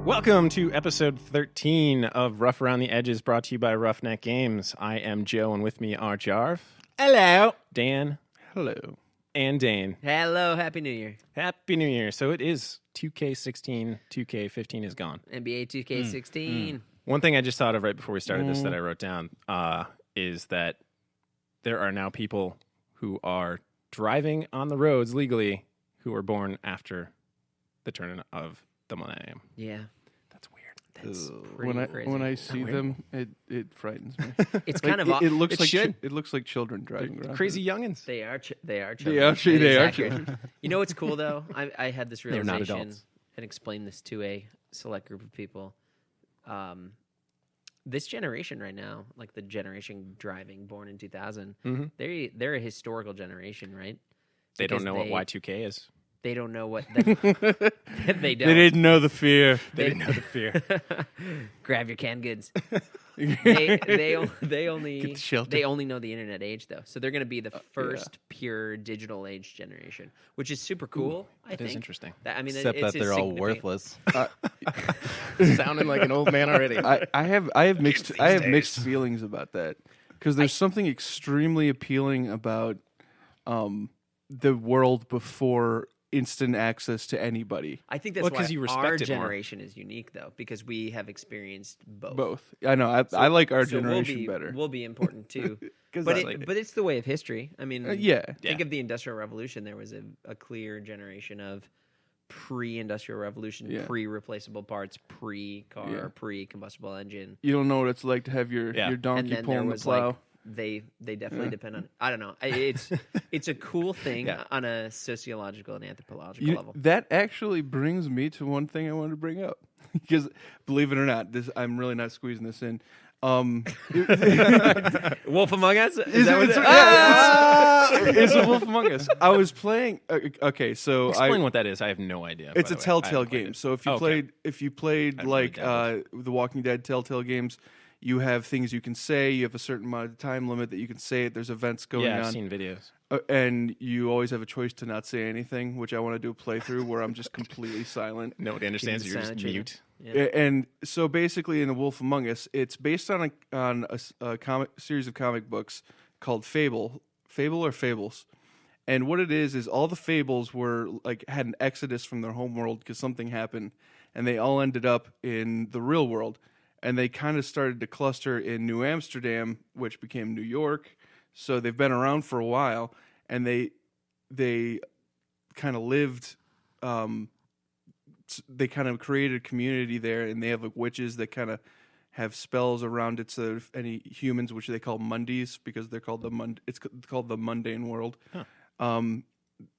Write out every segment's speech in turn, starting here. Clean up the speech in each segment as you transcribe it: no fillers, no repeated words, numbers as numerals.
Welcome to episode 13 of Rough Around the Edges, brought to you by Roughneck Games. I am Joe, and with me are Jarv. Hello. Dan. Hello. And Dane. Hello. Happy New Year. Happy New Year. So it is 2K16, 2K15 is gone. NBA 2K16. One thing I just thought of right before we started this that I wrote down is that there are now people who are driving on the roads legally who were born after the turn of the millennium. Yeah. That's weird. That's pretty crazy. When I see them, it frightens me. It's Like, kind of it looks it like should. it looks like children driving around. Crazy youngins. They are children. They are That is accurate. children. You know what's cool though? I had this They're not realization adults. and explained this to a select group of people. This generation right now, like the generation driving born in 2000, they're a historical generation, right? They don't Because know what Y2K is. They don't know what they don't. They didn't know the fear. They didn't know the fear. Grab your canned goods. they only Get the shelter. they only know the internet age though, so they're going to be the first pure digital age generation, which is super cool. I That think is interesting. I mean, Except it's that they're all significant. worthless. Sounding like an old man already. I have mixed feelings about that because there's something extremely appealing about the world before instant access to anybody. I think that's Well, why 'cause you respect our it more. generation is unique though, because we have experienced both. Both. I know. I like our So generation better. We'll be important too. 'Cause but I- but it's the way of history. I mean, yeah. Think of the Industrial Revolution. There was a clear generation of pre-industrial revolution, Yeah. pre-replaceable parts, pre-car, Yeah. pre-combustible engine. You don't know what it's like to have your And donkey then there pulling the was plow. like they definitely depend on. I don't know. It's a cool thing Yeah. on a sociological and anthropological level. That actually brings me to one thing I wanted to bring up because, believe it or not, I'm really not squeezing this in. Wolf Among Us. It's a Wolf Among Us. I was playing. Okay, so Explain what that is. I have no idea. it's by a the way. I Telltale haven't played game. it. So if you Okay. played I've like really the Walking Dead Telltale games, you have things you can say. You have a certain amount of time limit that you can say it. There's events going Yeah, on. I've seen videos. And you always have a choice to not say anything, which I want to do a playthrough where I'm just completely silent. Nobody understands. Keeping You're just silent treatment. mute. Yeah. And so basically, in The Wolf Among Us, it's based on a comic series of comic books called Fable or Fables. And what it is all the fables were like had an exodus from their home world because something happened, and they all ended up in the real world. And they kind of started to cluster in New Amsterdam, which became New York. So they've been around for a while, and they kind of lived. They kind of created a community there, and they have like witches that kind of have spells around it. So if any humans, which they call Mundies, because they're called it's called the mundane world. Huh.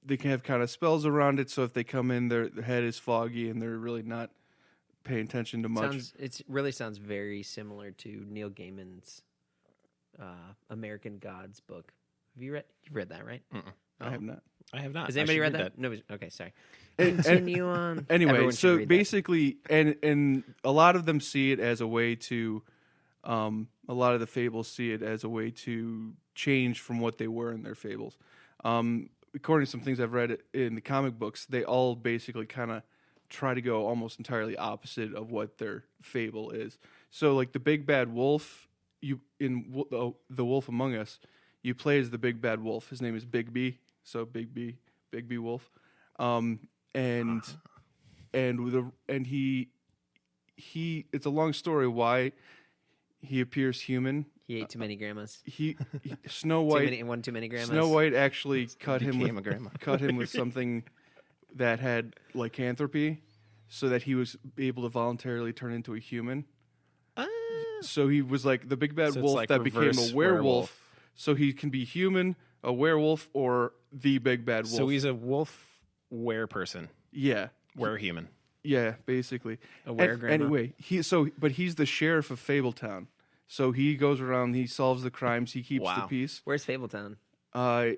They can have kind of spells around it. So if they come in, their head is foggy, and they're really not paying attention to much. It really sounds very similar to Neil Gaiman's American Gods book. You've read that, right? I have not. I have not. Has I anybody should read read that? No. Okay, sorry. And- Continue on. Anyway, Everyone should so read that. basically, and a lot of them see it as a way to, a lot of the fables see it as a way to change from what they were in their fables. According to some things I've read in the comic books, they all basically kind of try to go almost entirely opposite of what their fable is. So, like the big bad wolf, the Wolf Among Us, you play as the big bad wolf. His name is Big B. So Big B Wolf. And he it's a long story why he appears human. He ate too many grandmas. Snow White Too many grandmas. Snow White actually cut him became a grandma. with something that had lycanthropy, so that he was able to voluntarily turn into a human. So he was like the big bad So it's wolf like that became reverse a werewolf. werewolf. So he can be human, a werewolf, or the big bad wolf. So he's a wolf were person. yeah, Were human. yeah, basically. A were-grandma. Anyway, but he's the sheriff of Fabletown. So he goes around, he solves the crimes, he keeps the Wow. peace. Where's Fabletown?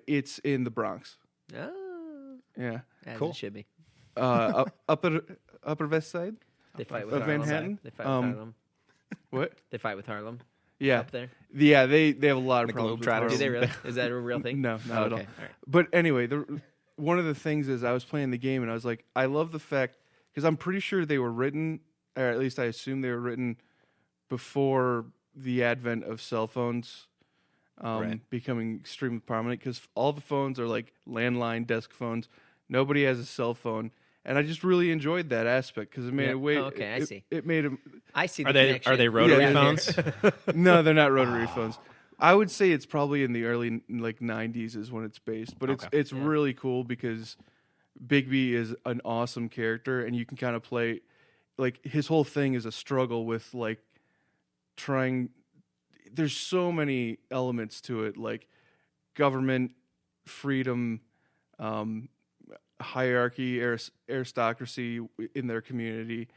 It's in the Bronx. Oh, Yeah, as Cool. it should be. Upper West Side. They fight with Of Harlem. Manhattan? They fight with Harlem. What? They fight with Harlem Yeah, up there. yeah. They have a lot of The problems. with Globetrotters. Harlem. Do they really? Is that a real thing? No, not at all. Okay, all right. But anyway, one of the things is I was playing the game and I was like, I love the fact because I'm pretty sure they were written or at least I assume they were written before the advent of cell phones becoming extremely prominent, because all the phones are like landline desk phones. Nobody has a cell phone. And I just really enjoyed that aspect because it made a way. Okay, I see. It made them. I see the Are connection. they rotary Yeah. phones? No, they're not rotary phones. I would say it's probably in the early like 90s is when it's based, but it's really cool because Bigby is an awesome character, and you can kind of play like his whole thing is a struggle with like trying. There's so many elements to it, like government, freedom, hierarchy, aristocracy in their community,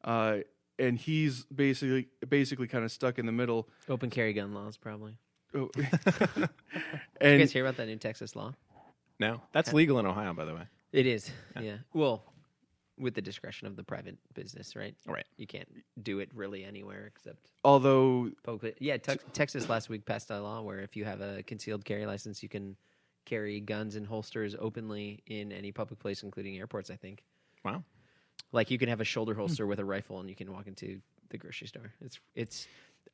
and he's basically kind of stuck in the middle. Open carry gun laws, probably. Oh. Did you And guys hear about that new Texas law? No, that's legal in Ohio, by the way. It is. Yeah. Well, with the discretion of the private business, right? Right. You can't do it really anywhere except although public. Yeah, Texas last week passed a law where if you have a concealed carry license, you can carry guns and holsters openly in any public place, including airports, I think. Wow. Like you can have a shoulder holster with a rifle, and you can walk into the grocery store.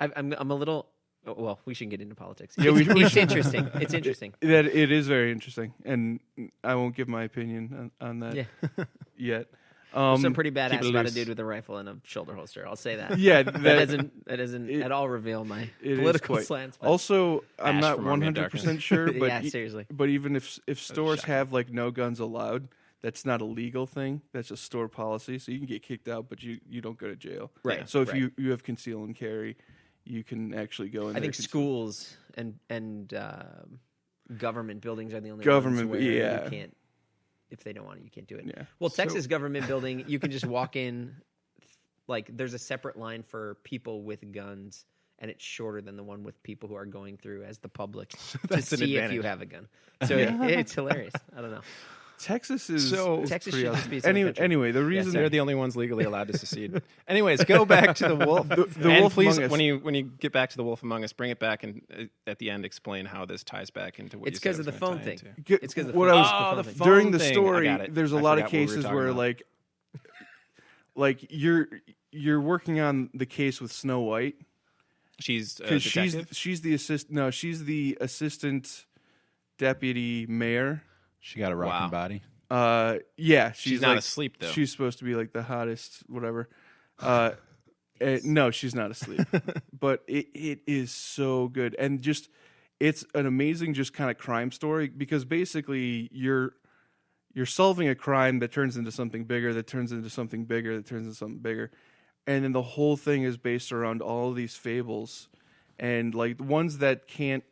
I'm a little. Well, we shouldn't get into politics. Yeah, It's interesting. It's interesting. that it is very interesting, and I won't give my opinion on that Yeah. yet. Some pretty keep badass it about a loose. dude with a rifle and a shoulder holster. I'll say that. Yeah, that doesn't at all reveal my it is political quite- slants. But Also, I'm Ash not from Army of 100% sure, but yeah, seriously. but even if stores shocking. have like no guns allowed, that's not a legal thing. That's a store policy, so you can get kicked out, but you don't go to jail. Right. So if right. you have conceal and carry, you can actually go in. I there think schools and government buildings are the only Government, ones where yeah. you can't. If they don't want it, you can't do it. Yeah. Well, Texas government building, you can just walk in. Like, there's a separate line for people with guns, and it's shorter than the one with people who are going through as the public to That's an see if advantage. you have a gun. So it's hilarious. I don't know. Texas is So- is Texas pretty should awesome. just be its own country. Anyway, the reason They're the only ones legally allowed to secede. Anyways, go back to the wolf. The and Wolf please, Among Us. when you get back to the Wolf Among Us, bring it back and at the end explain how this ties back into what It's you said because of it the was gonna phone tie thing. into. It's because what I was Oh, the thing. phone during the thing. I story, got it. there's a I lot of forgot what we were cases talking where about. like you're working on the case with Snow White She's a because detective. she's the assistant deputy mayor. She got a rocking body. Yeah, She's not like, asleep, though. She's supposed to be like the hottest, whatever. No, she's not asleep. But it is so good, and just it's an amazing just kind of crime story because basically you're solving a crime that turns into something bigger, that turns into something bigger, that turns into something bigger, and then the whole thing is based around all of these fables, and like the ones that can't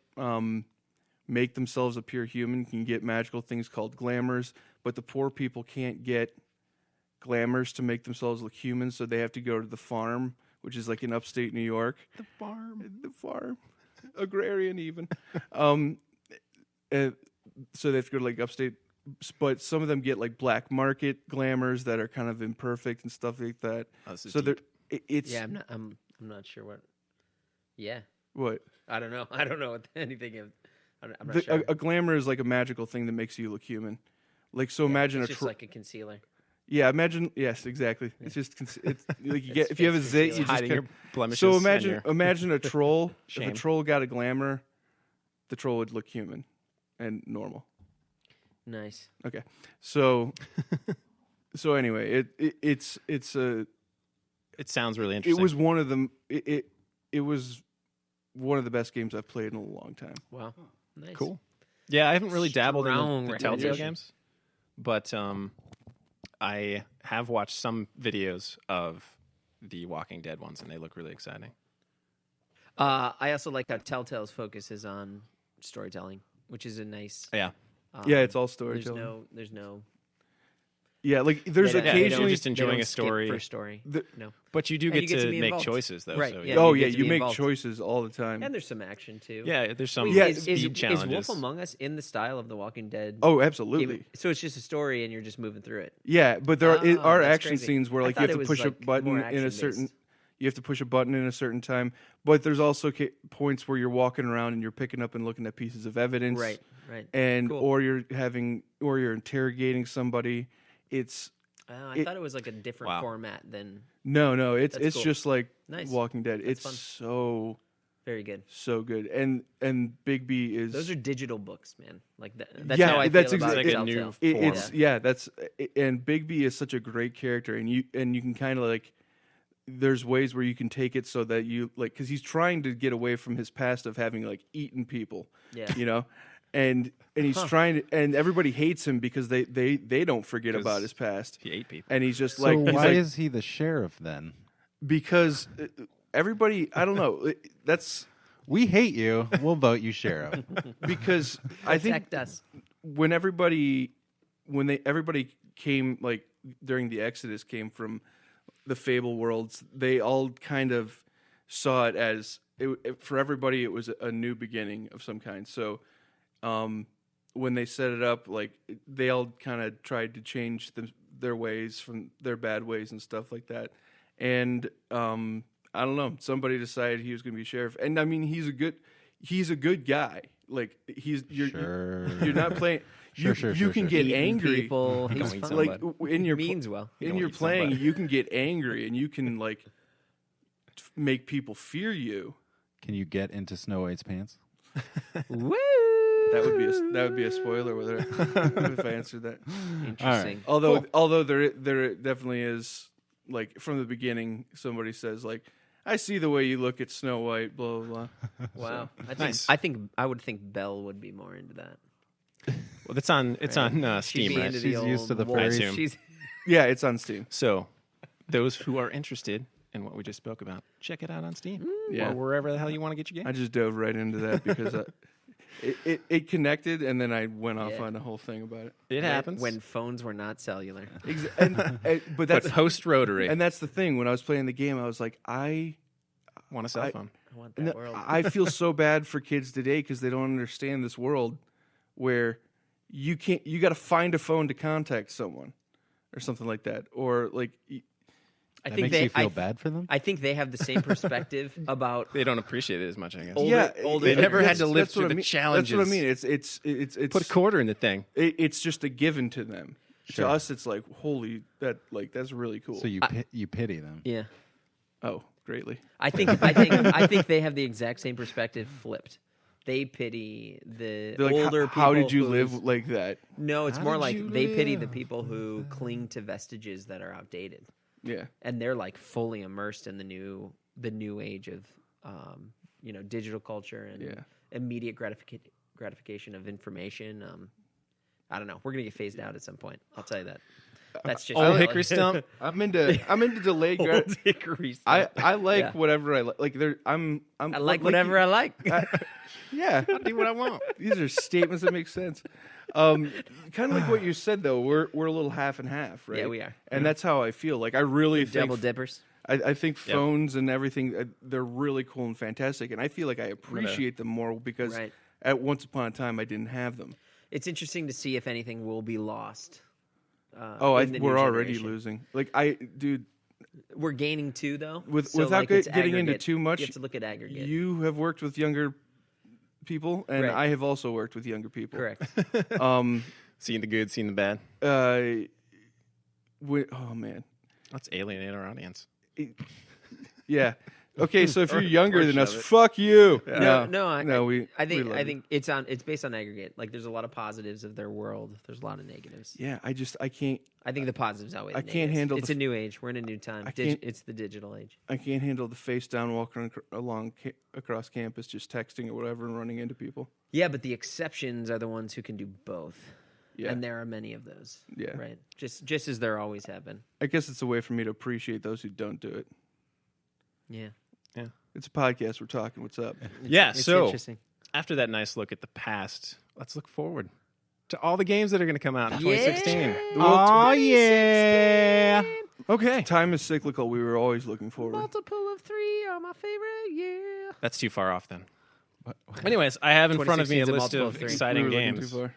make themselves appear human can get magical things called glamours, but the poor people can't get glamours to make themselves look human, so they have to go to the farm, which is like in upstate New York. The farm, agrarian even. So they have to go to like upstate, but some of them get like black market glamours that are kind of imperfect and stuff like that. Oh, this is So they're deep. it's Yeah, I'm not sure what. Yeah, what I don't know. I don't know what anything of. I'm not the, sure. a glamour is like a magical thing that makes you look human. Like so, imagine it's a just like a concealer. yeah, imagine yes, exactly. It's just it's like you get if you have a it's zit, you just hiding kind your blemishes. so and your- imagine a troll. If Shame. a troll got a glamour, the troll would look human and normal. Nice. Okay, so anyway, it's a It sounds really it interesting. was one of them. It was one of the best games I've played in a long time. Wow. Nice. cool. Yeah, I haven't really dabbled in Strong the Telltale recommendation. games, but I have watched some videos of the Walking Dead ones, and they look really exciting. I also like how Telltale's focus is on storytelling, which is a nice. Yeah, Yeah, it's all There's storytelling. no. Yeah, like there's they don't- occasionally just enjoying they don't a skip story. for a story. the- No. but you do And get you get to to be make involved. choices, though. Right, So, yeah. oh you yeah, get to you be make involved. choices all the time. And there's some action too. yeah. There's some Yeah, speed is challenges. Wolf Among Us in the style of The Walking Dead? Oh, absolutely. So it's just a story, and you're just moving through it. Yeah, but there are that's action crazy. scenes where I like you thought have it to was, push a like, button more in a certain. action-based. You have to push a button in a certain time, but there's also points where you're walking around and you're picking up and looking at pieces of evidence, Right. and Cool. or you're interrogating somebody. It's I thought it was like a different format than. No, it's cool. just like Nice. Walking Dead. That's It's fun. so Very good. good, and Big B is Those are digital books, man. Like that's Yeah, how I that's feel about exactly- Telltale. Like a new it's that's and Big B is such a great character, and you can kind of like. There's ways where you can take it so that you like because he's trying to get away from his past of having like eaten people, Yeah. you know, and he's trying to, and everybody hates him because they don't forget about his past, He ate people. and he's just So like he's why like, is he the sheriff then? because everybody I don't know that's We hate you. We'll vote you sheriff. because I think Protect us. when everybody came like during the Exodus came from the Fable worlds, they all kind of saw it as for everybody it was a new beginning of some kind. So when they set it up, like they all kind of tried to change their ways from their bad ways and stuff like that. And I don't know, somebody decided he was going to be sheriff, and I mean he's a good guy. Like you're not playing. You can get Eating angry. People. He's eat fun. somebody. Like in your means well. in your eat playing, somebody. you can get angry and you can like make people fear you. Can you get into Snow White's pants? Woo! That would be a spoiler whether if I answered that. Interesting. Although there definitely is like from the beginning somebody says like I see the way you look at Snow White, blah blah blah. Wow. Nice. I would think Belle would be more into that. Well, it's on She'd Steam, be right? into She's the used to old the wolf. furries. I assume. She's Yeah, it's on Steam. So, those who are interested in what we just spoke about, check it out on Steam Yeah. or wherever the hell you want to get your game. I just dove right into that because it connected, and then I went off on a whole thing about it. It happens. when phones were not cellular. But but that's post rotary, and that's the thing. When I was playing the game, I was like, I want a cell phone. I want that world. I feel so bad for kids today because they don't understand this world where you got to find a phone to contact someone or something like that, or like I That think makes you feel bad for them? I think they have the same perspective about They don't appreciate it as much, I guess. older They never had that's- to live that's through what the I mean. challenges. That's what I mean. It's Put a quarter in the thing. it's just a given to them. Sure. To us, it's like that's really cool. So you pity them. Yeah. Oh, greatly. I think they have the exact same perspective flipped. They pity the They're like, older how people. did you whose- live like that? No, it's How more did like you they pity the live? people who cling to vestiges that are outdated, Yeah. and they're like fully immersed in the new age of digital culture and Yeah. immediate gratification of information. I don't know. We're gonna get phased out at some point. I'll tell you that. That's just Old hickory stump. I'm into delayed Old hickory I stuff. like Yeah. whatever I like. Like there, I like whatever I like. Yeah, I'll do what I want. these are statements that make sense. Kind of like what you said though. We're a little half and half, right? Yeah, we are. and that's how I feel. Like I really think Double dippers. I think phones and everything they're really cool and fantastic, and I feel like I appreciate them more because Right. at once upon a time I didn't have them. It's interesting to see if anything will be lost. Oh, in the new we're already generation. losing. Like dude, We're gaining too, though. without like, it's getting into aggregate. too much, You have to look at aggregate. you have worked with younger people, and Right. I have also worked with younger people. Correct. Seeing the good, seeing the bad. Oh man, Let's alienate our audience. yeah. Okay, so if you're Or younger than us, shove it. fuck you. No, I I think love I you. think it's based on aggregate. Like there's a lot of positives of their world. There's a lot of negatives. Yeah, I can't I think the positives outweigh. The I can't negatives. handle It's the a new age. We're in a new time. I can't- It's the digital age. handle the face down walking along across campus, just texting or whatever, and running into people. Yeah, but the exceptions are the ones who can do both. Yeah. And there are many of those. Yeah. Right. Just as there always have been. I guess it's a way for me to appreciate those who don't do it. Yeah. It's a podcast. We're talking. What's up? Yeah, It's so interesting. after that nice look at the past, let's look forward to all the games that are going to come out in 2016. Oh, yeah. Okay. Time is cyclical. We were always looking forward. Multiple of 3 are my favorite. Yeah. That's too far off then. Anyways, I have in front of me a 2016 's a list multiple of of 3. exciting we were looking games too far.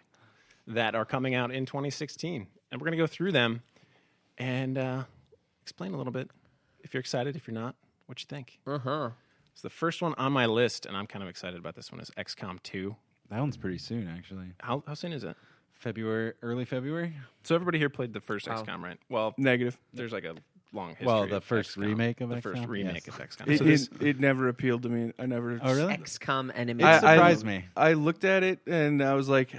that are coming out in 2016. And we're going to go through them and explain a little bit, if you're excited, if you're not, what you think. Uh-huh. So the first one on my list, and I'm kind of excited about this one, is XCOM 2. That one's pretty soon, actually. How soon is it? early February. So everybody here played the first Oh. XCOM, right? Well, Negative. there's like a long history. Well, the of first XCOM. remake of the XCOM? first remake Yes. of XCOM. It, So this, it never appealed to me. I never. Oh, really? XCOM enemy. It surprised me. I looked at it and I was like,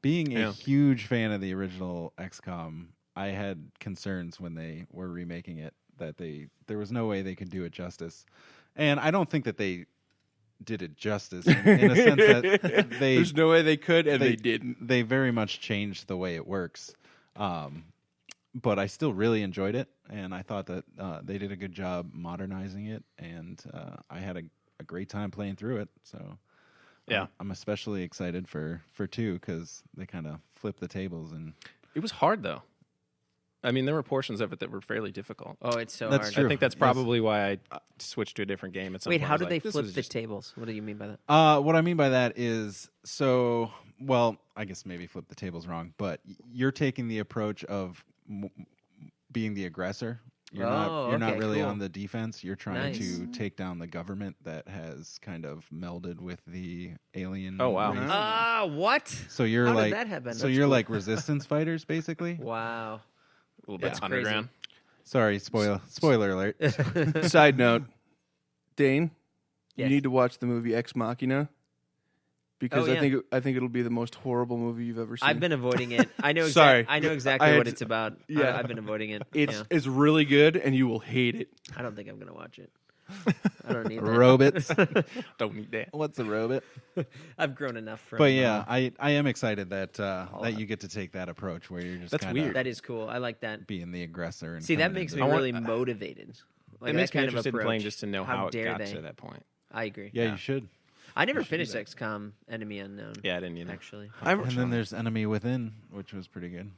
Being a Yeah. huge fan of the original XCOM, I had concerns when they were remaking it that there was no way they could do it justice, and I don't think that they did it justice in a sense that there's no way they could, and they didn't. They very much changed the way it works, but I still really enjoyed it, and I thought that they did a good job modernizing it, and I had a great time playing through it. So. Yeah. I'm especially excited for 2 because they kind of flipped the tables and it was hard though. I mean, there were portions of it that were fairly difficult. Oh, it's so That's hard. true. I think that's Yes. probably why I switched to a different game at some Wait, point. I how was did like, they this flip was the just- tables? What do you mean by that? What I mean by that is well, I guess maybe flip the tables wrong, but you're taking the approach of being the aggressor. You're not okay, really cool. on the defense. You're trying Nice. to take down the government that has kind of melded with the alien. Oh, wow. race. What? So you're How did like that happen? so That's you're cool. like resistance fighters basically. Wow. A little bit That's underground. Sorry, spoiler alert. Side note, Dane, Yes. you need to watch the movie Ex Machina because Oh, yeah. I think it'll be the most horrible movie you've ever seen. I've been avoiding it. I know. Sorry. I know exactly I had what to- it's about. yeah. I've been avoiding it. It's really good, and you will hate it. I don't think I'm gonna watch it. I don't need that. Robots. Don't need that. What's a robot? I've grown enough from. But yeah, I am excited that that you get to take that approach where you're just That's kinda weird. that is cool. I like that. being the aggressor. And See, that coming makes me into- really motivated. Like It makes that me kind of interested in approach. playing just to know how it dare got they? to that point. I agree. Yeah, you should. I never finished XCOM Enemy Unknown. Yeah, I didn't either. Actually, And then there's Enemy Within, which was pretty good.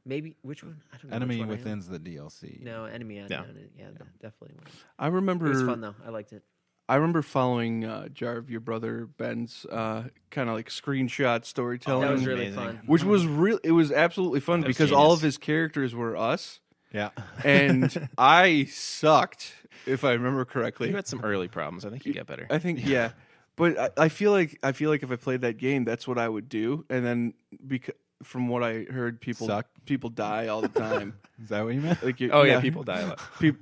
maybe which one? I don't know. Enemy which one I am. Within's the DLC. No, Enemy Unknown. Yeah, definitely. I remember. It was fun though. I liked it. I remember following Jarv, your brother Ben's kind of like screenshot storytelling, That was really amazing. fun. which was real. It was absolutely fun That was because all genius. of his characters were us, Yeah. and I sucked, if I remember correctly. You had some early problems. I think you got better. I think yeah, but I feel like if I played that game, that's what I would do, and then from what I heard, people die all the time. Is that what you meant? Like Oh yeah, people die a lot.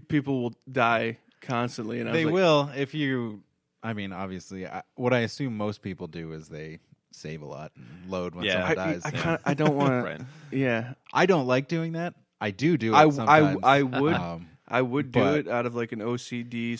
people will die constantly, and I was They like, will if you. I mean, obviously, what I assume most people do is they save a lot and load when Yeah. someone dies. I don't want to. Right. Yeah, I don't like doing that. I do it I sometimes. would. I would do but- it out of like an OCD,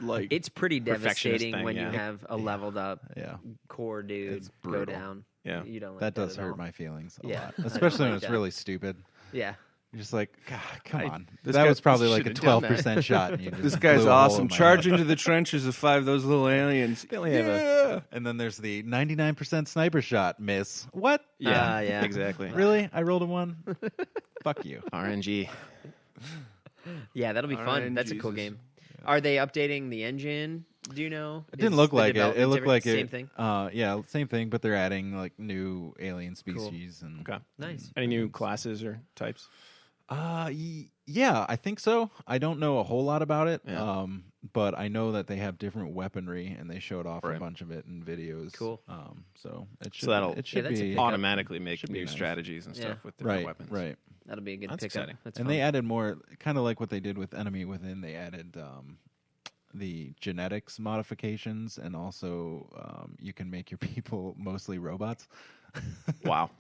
like It's pretty Perfectionist devastating thing, when yeah. you have a leveled up Yeah, core dude It's go brutal. down. Yeah. You don't like that does at hurt all. my feelings a Yeah, lot, I don't especially when like it's that. really stupid. Yeah. You're just like, God, come on. this That guy was probably like a should've done that. 12% shot. And you just this guy's blew a hole awesome. in my Charge head. into the trenches of 5 those little aliens. They only have Yeah. And then there's the 99% sniper shot miss. What? Yeah, Yeah. exactly. Really? I rolled a 1? Fuck you. RNG. Yeah, that'll be fun. That's a cool Jesus. game. Are they updating the engine? Do you know? It didn't Is look the like it. It development looked like different? it. Same thing. Yeah, same thing, but they're adding like new alien species and. Okay. Nice. Any new classes or types? Yeah, I think so. I don't know a whole lot about it. Yeah. But I know that they have different weaponry, and they showed off Right. a bunch of it in videos. Cool. So it should. So that'll- it should that's a be pickup. Automatically make Should be new nice. strategies and Yeah. stuff with different right. weapons. Right. That'll be a good That's pickup. exciting. That's And fun. they added more, kind of like what they did with Enemy Within. They added the genetics modifications, and also you can make your people mostly robots. Wow.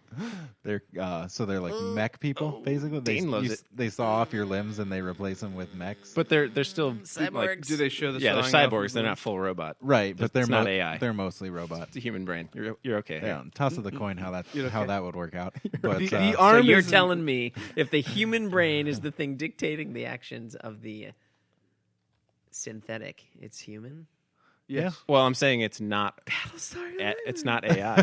They're they're like mech people, basically. Dane loves it. They saw off your limbs and they replace them with mechs. But they're still like, Cyborgs. Do they show the yeah, they're sawing off cyborgs. of They're the- not full robot. right, but they're it's not AI. They're mostly robots. It's a human brain. You're okay. Yeah, toss of the coin how that You're how okay. that would work out. But The So arm you're is telling me if the human brain is the thing dictating the actions of the synthetic, it's human? Yes. Well, I'm saying it's not. Sorry. It's not AI.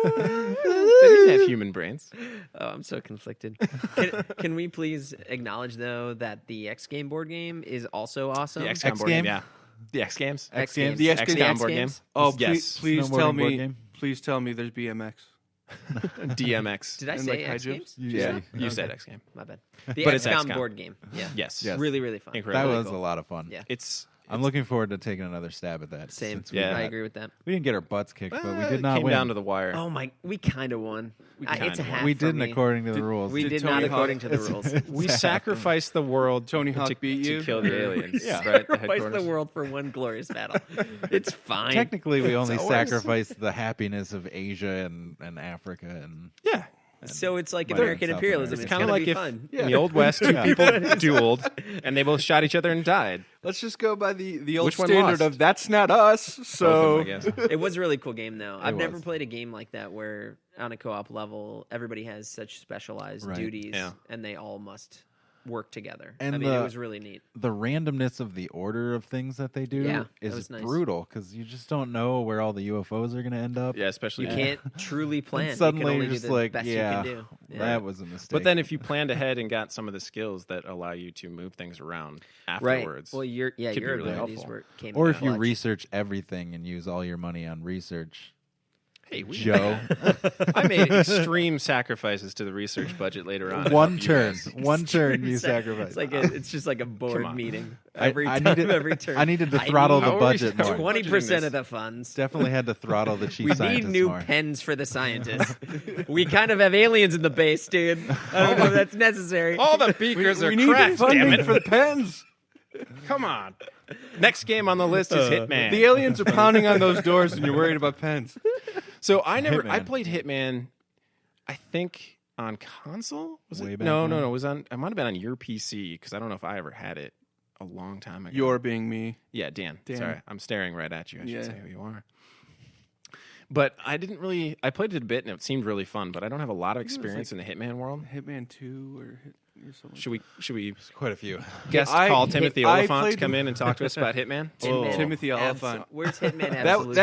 They didn't have human brains. Oh, I'm so conflicted. Can we please acknowledge though that the X Game board game is also awesome? The XCOM X board game. game? Yeah. The X Games. X Games? Games. The X The Games. XCOM board game. Games? Oh, Yes. please Snowboarding tell board me. game? Please tell me there's BMX. DMX. Did I And, say like, X high Games? Yeah. You Okay. said X Game. My bad. The But it's XCOM XCOM. board game. Yeah. Yes. Yes. Really, really fun. Incredible. that Really was cool. a lot of fun. Yeah. It's I'm looking forward to taking another stab at that. Same. since we Yeah. I got- agree with that. We didn't get our butts kicked, but we It did not came win. down to the wire. Oh my, we kind of won. It's a kinda half won. we for didn't me. according to the rules. We did Tony not Hawk- according to the rules. We sacrificed the world Tony Hawk to, beat to you? kill the aliens. Yeah. Right at the Sacrifice the headquarters. world for one glorious battle. It's fine. Technically, we only always- sacrificed the happiness of Asia and Africa and Yeah. So it's like Western American South imperialism. America. It's Kind of gonna like be if fun. in the Old West, two people dueled and they both shot each other and died. Let's just go by the old Which one standard lost? of that's not us. Both So of them, I guess. It was a really cool game, though. I've never was. played a game like that where on a co-op level, everybody has such specialized Right. duties, Yeah. and they all must work together. And I mean, it the- was really neat. the randomness of the order of things that they do Yeah, that is was nice. brutal because you just don't know where all the UFOs are going to end up. Yeah, especially. You can't truly plan. Suddenly you can only you're do just the like, best yeah, you can do. Yeah. that was a mistake. But then if you planned ahead and got some of the skills that allow you to move things around Right. afterwards. Well, your could be really abilities helpful. came. or in if you clutch. research everything and use all your money on research, Hey, Joe, I made extreme sacrifices to the research budget later on. to one help you turn, guys. one turn you It's sacrifice. like it's just like a board on. meeting I- every I time, needed- every turn. I needed to throttle the How are we- budget how are more. we- 20% of the funds. Definitely had to throttle the chief We scientist need new more. pens for the scientists. We kind of have aliens in the base, dude. I don't know if that's necessary. All the beakers are we need cracked, damn funding it. for the pens. Come on. Next game on the list is Hitman. The aliens are pounding on those doors, and you're worried about pens. So I Hitman. played Hitman, I think on console. Was Way it? back No, when? no, no. It was on. It might have been on your PC because I don't know if I ever had it a long time ago. You're being me. Yeah, Dan. Dan. Sorry, I'm staring right at you. I should Yeah. say who you are. But I didn't really. I played it a bit and it seemed really fun. But I don't have a lot of experience in the Hitman world. Hitman 2 or something. Should we Quite a few. guest I- call Timothy I Oliphant to played come the- in and talk to us about Hitman? Hitman Timothy Oliphant. Where's Hitman That Absolution?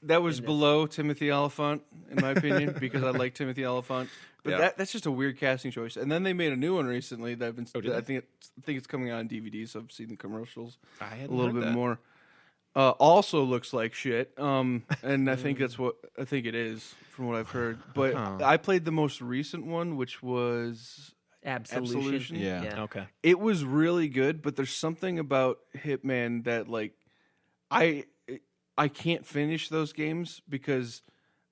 that was in this? below Timothy Oliphant, in my opinion, because I like Timothy Oliphant. But Yeah. that's just a weird casting choice. And then they made a new one recently that I've been. Oh, did I they? think it's coming out on DVD, so I've seen the commercials I a hadn't little heard bit that. more. Also looks like shit. And I think that's what I think it is from what I've heard. But Huh. I played the most recent one, which was Absolution. Absolution? Yeah. Okay. it was really good, but there's something about Hitman that like I can't finish those games because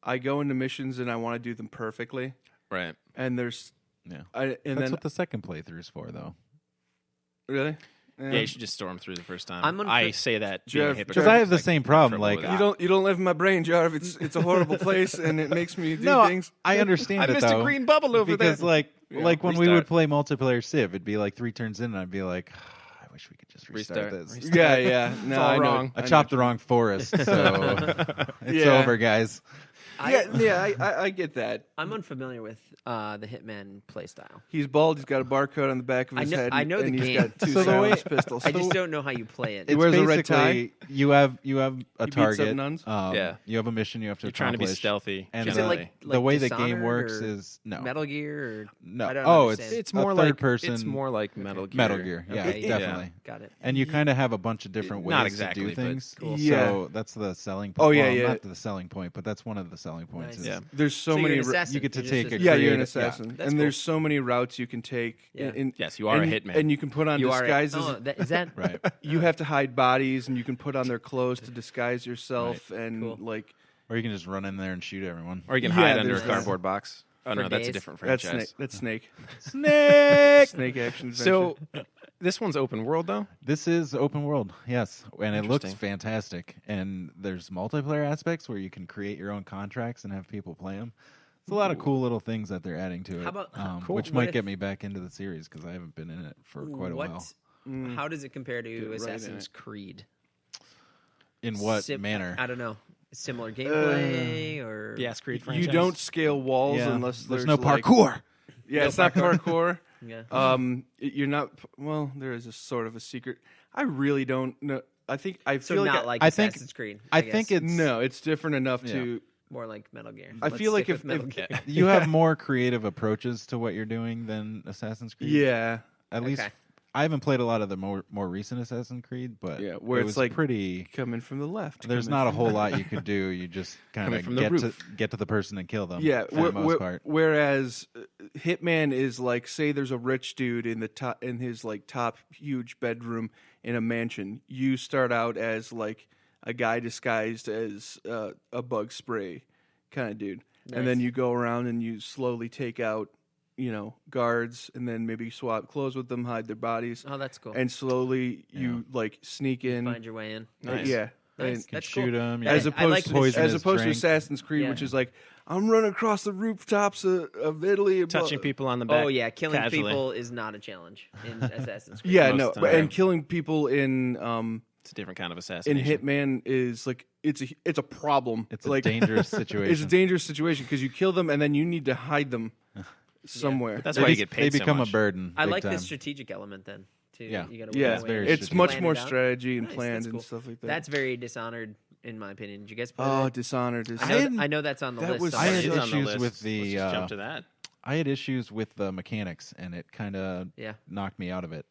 I go into missions and I want to do them perfectly. Right. And there's Yeah. and That's then what the second playthrough's for, though. really Yeah, you should just storm through the first time. I'm I say that being a Jeff- hypocrite. Because I have the Like, same no problem. trouble Like, with that. you don't live in my brain, Jarv. It's a horrible place and it makes me do no, things. I understand I it missed though. a green bubble over because there. like Yeah, like when we restart. would play multiplayer Civ, it'd be like 3 turns in, and I'd be like, I wish we could just restart Restart. this. Yeah. No, all I know. wrong. I chopped the wrong forest, so it's Yeah. over, guys. I get that. I'm unfamiliar with the Hitman playstyle. He's bald. He's got a barcode on the back of his head. I know and the he's game. got two So the way- silenced pistols. I just don't know how you play it. He It's wears a red basically you have a beats up target. nuns? Yeah. You have a mission you have to You're trying to be accomplish. stealthy. And Is the, it like the way the game Dishonored works or is no, Metal Gear or no. I don't Oh, understand. It's a more third like person. It's more like Metal Gear. Metal Gear. Yeah, Okay, yeah. definitely. Got it. And you kind of have a bunch of different ways Not to exactly, do but things. cool. So Yeah. that's the selling point. Oh, yeah, Well, yeah. Not the selling point, but that's one of the selling points. Nice. is Yeah. There's so, So many. you're an assassin. you get to You're take just a Yeah, you're an creative- yeah. assassin, That's and there's so many routes you can take. Yeah. Yes, you are and, a hitman. and you can put on You are disguises. is that Right. You have to hide bodies, and you can put on their clothes to disguise yourself, and Cool. like Or you can just run in there and shoot everyone. or you can Yeah, hide under a there's that. cardboard box. Oh For no, that's a days. different that's franchise. snake. That's snake. Snake. Snake action. Adventure. So this one's open world though. This is open world, yes, and it looks Interesting. fantastic. And there's multiplayer aspects where you can create your own contracts and have people play them. It's a lot of cool little things that they're adding to it, How about- Cool. which What might if- get me back into the series because I haven't been in it for quite a while. How does it compare to right in Assassin's it. Creed? In what Sim- manner? I don't know. Similar gameplay or The Ass Creed franchise. you don't scale walls Yeah. unless there's there's no like- parkour. Yeah, it's not parkour. Yeah. You're not. Well, there is a sort of a secret. I really don't know. I So feel not like like I think- Assassin's Creed. I guess. think it's no, it's different enough Yeah. to. more like Metal Gear. I Let's feel like stick if- with Metal if- Gear. you have more creative approaches to what you're doing than Assassin's Creed. Yeah, At least Okay. I haven't played a lot of the more recent Assassin's Creed, but Yeah, where it it's was like- pretty. coming from the left. There's coming not a from- whole lot you could do. You just kind Coming of from the roof. get to the person and kill them. Yeah, for the most part. whereas hitman is like, say there's a rich dude in the top in his like top huge bedroom in a mansion. You start out as like a guy disguised as a bug spray kind of dude, and then you go around and you slowly take out, guards, and then maybe swap clothes with them, hide their bodies. Oh, that's cool. And slowly you like sneak in, Find your way in. Nice. yeah. Nice. And That's shoot cool. them. as opposed to drink. Assassin's Creed, which is like, I'm running across the rooftops of Italy, Touching people on the back. Oh yeah, killing casually. people is not a challenge in Assassin's Creed. Yeah, Most no, of the but, time. and killing people in It's a different kind of assassination. Hitman is like it's a problem. It's a like, dangerous situation. It's a dangerous situation because you kill them and then you need to hide them somewhere. That's why you get They paid so become much. a burden. I big like time. the strategic element then too. Yeah. You gotta Yeah, work your way in. very it's much Plan more it out. strategy and Nice, planned that's and cool. stuff like that. That's very Dishonored, in my opinion. Did you guys play oh, that? Dishonored is. I know that's on the that list. was- I somewhere. had It is on the issues list. with the, Let's just jump to that. I had issues with the mechanics, and it kind of Yeah. knocked me out of it.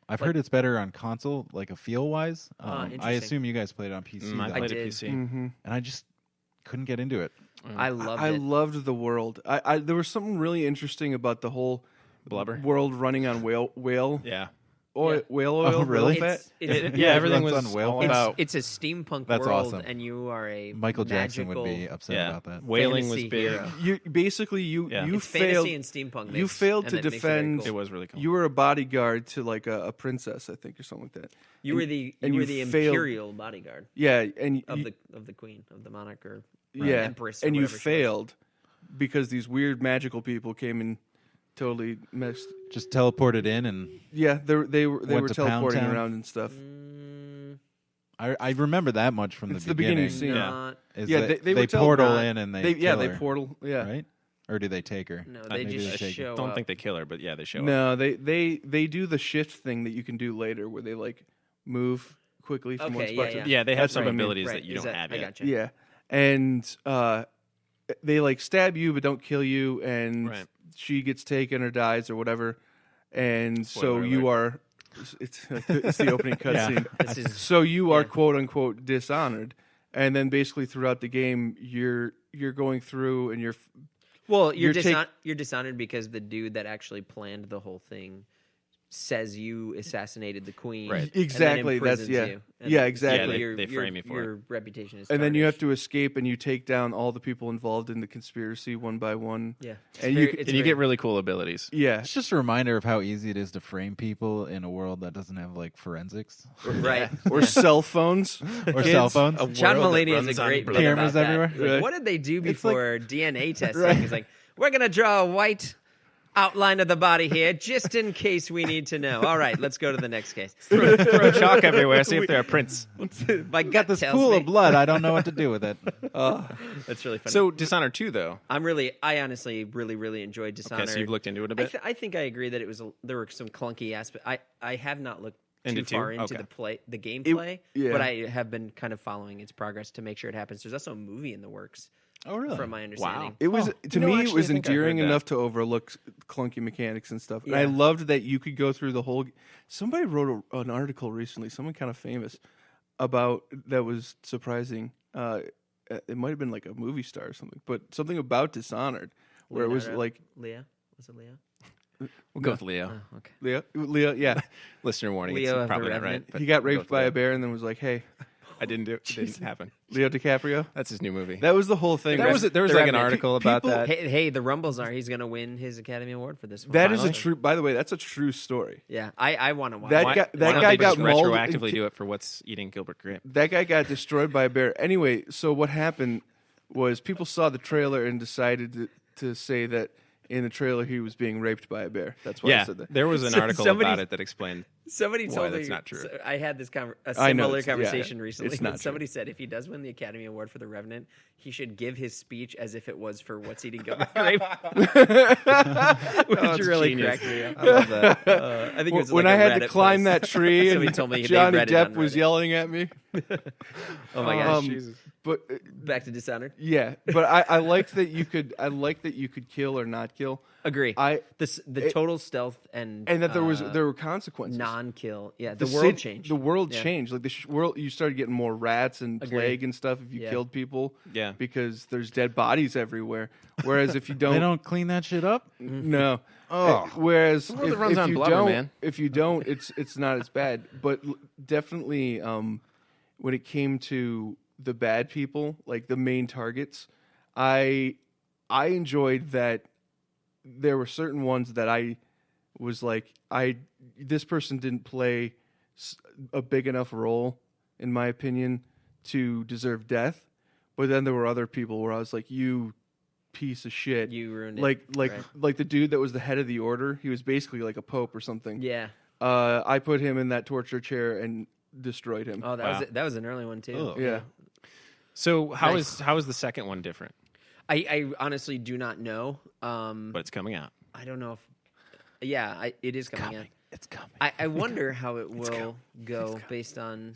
I've heard it's better on console, like a feel wise. I interesting. assume you guys played it on PC, I though, played did. it PC. Mhm. and I just couldn't get into it. I loved I it. loved the world. I there was something really interesting about the whole Blubber. world running on whale Yeah. oil, Yeah. whole oil, really? whale fat. Yeah, everything runs was on whale all fat. about It's a steampunk That's world, awesome. and you are a Michael Jackson would be magical upset about that. whaling was fantasy big. hero. You basically you Yeah. It's failed. fantasy and steampunk. you mixed, failed and to that makes it very defend- cool. It was really cool. You were a bodyguard to like a princess, I think, or something like that. You were the and you failed- imperial bodyguard Yeah, and of you, the queen, of the monarch, or yeah, empress, or and you whatever she was. failed because these weird magical people came and totally messed. Just teleported in, and Yeah, they were Went to Pound teleporting Town? around and stuff. I remember that much from It's the the beginning beginning. scene. Not, Is Yeah, that they were portal not- in and they They kill they her, portal. Yeah, right? Or do they take her? no, I they maybe just they take it. show Don't up. think they kill her, but yeah, they show up. no, they do the shift thing that you can do later, where they like move quickly from one Okay, spot yeah, to Yeah, they have That's some what I mean. abilities Right, that you is don't have I yet. gotcha. Yeah, and they like stab you but don't kill you, and Right. she gets taken or dies or whatever, and so Spoiler you alert. are. It's the opening cutscene. This is So you are Yeah. quote unquote dishonored, and then basically throughout the game, you're going through and you're well, you're You're you're dishonored because the dude that actually planned the whole thing says you assassinated the queen. Right. and then Exactly, that's- imprisons yeah. you. And Yeah, so exactly. your- They frame you for your reputation is and then you have tarnished. to escape and you take down all the people involved in the conspiracy one by one. Yeah, and It's you very- c- it's And you very- get really cool abilities. Yeah, It's just a reminder of how easy it is to frame people in a world that doesn't have like forensics right. or cell phones. or Kids. cell phones. A John world that Mulaney is runs a on great bit cameras about that. everywhere. He's like, Right. what did they do It's like- before DNA testing? Right. He's like, we're gonna draw a white outline of the body here, just in case we need to know. All right, let's go to the next case. Throw chalk everywhere. See if there are prints. My gut This tells pool me. of blood. I don't know what to do with it. That's really funny. So Dishonored 2, though. I honestly really enjoyed Dishonored. Okay, so you've looked into it a bit. I think I agree that it was there were some clunky aspects. I have not looked Into too far two? into Okay. the gameplay, yeah. but I have been kind of following its progress to make sure it happens. There's also a movie in the works, Oh, really? from my understanding. It was to No, me. actually, it was I think I endearing heard that. enough to overlook clunky mechanics and stuff. And I Yeah. loved that you could go through the whole. Somebody wrote an article recently. Someone kind of famous about that was surprising. It might have been like a movie star or something, but something about Dishonored, where it was Leonardo- like Leah. Was it Leah? We'll go with Leo. Oh, okay. Leo, yeah, Listener warning. Leo of it's the probably not right. Revenant. But he got we'll go raped with by Leo. a bear and then was like, "Hey, I didn't do it. It didn't happen. Leo DiCaprio." That's his new movie. That was the whole thing. There right? was like an Revenant. article about People- that. Hey, the rumbles are he's going to win his Academy Award for this one. That is a finally. true. By the way, that's a true story. Yeah, I want to watch That it. Why, guy- why that don't guy they just got mauled- retroactively do it for what's eating Gilbert Grape? That guy got destroyed by a bear. Anyway, so what happened was people saw the trailer and decided to say that in the trailer he was being raped by a bear. That's why I Yeah, said that. there was an So article somebody- about it that explained. Somebody Why told that's me not true. so I had this a I know similar it's- yeah, conversation recently. it's not but true. somebody said if he does win the Academy Award for The Revenant, he should give his speech as if it was for What's Eating Gilbert Grape, which it's really genius. cracked me up. I love that. I think it was When like I a had to Reddit climb post. that tree Somebody and told me they Johnny read it Depp on was Reddit. yelling at me. Oh my gosh! Jesus. But Back to Dishonored. yeah, but I liked that you could. I liked that you could kill or not kill. Agree. The total stealth and that there were consequences. non-kill. Yeah, the world changed. The world changed. Like world, you started getting more rats and plague and stuff if you killed people. Yeah, because there's dead bodies everywhere. Whereas if you don't, they don't clean that shit up. No. Oh, whereas runs you blubber, don't, man. if you don't, it's not as bad. But definitely, when it came to the bad people, like the main targets, I enjoyed that there were certain ones that I was like, this person didn't play a big enough role, in my opinion, to deserve death. But then there were other people where I was like, you piece of shit. You ruined it. Right. Like the dude that was the head of the order. He was basically like a pope or something. Yeah. I put him in that torture chair and destroyed him. Oh, that was an early one too. Oh. Yeah. So how is the second one different? I honestly do not know. But it's coming out. I don't know if. Yeah, it is coming out. It's coming. I wonder how it will go based on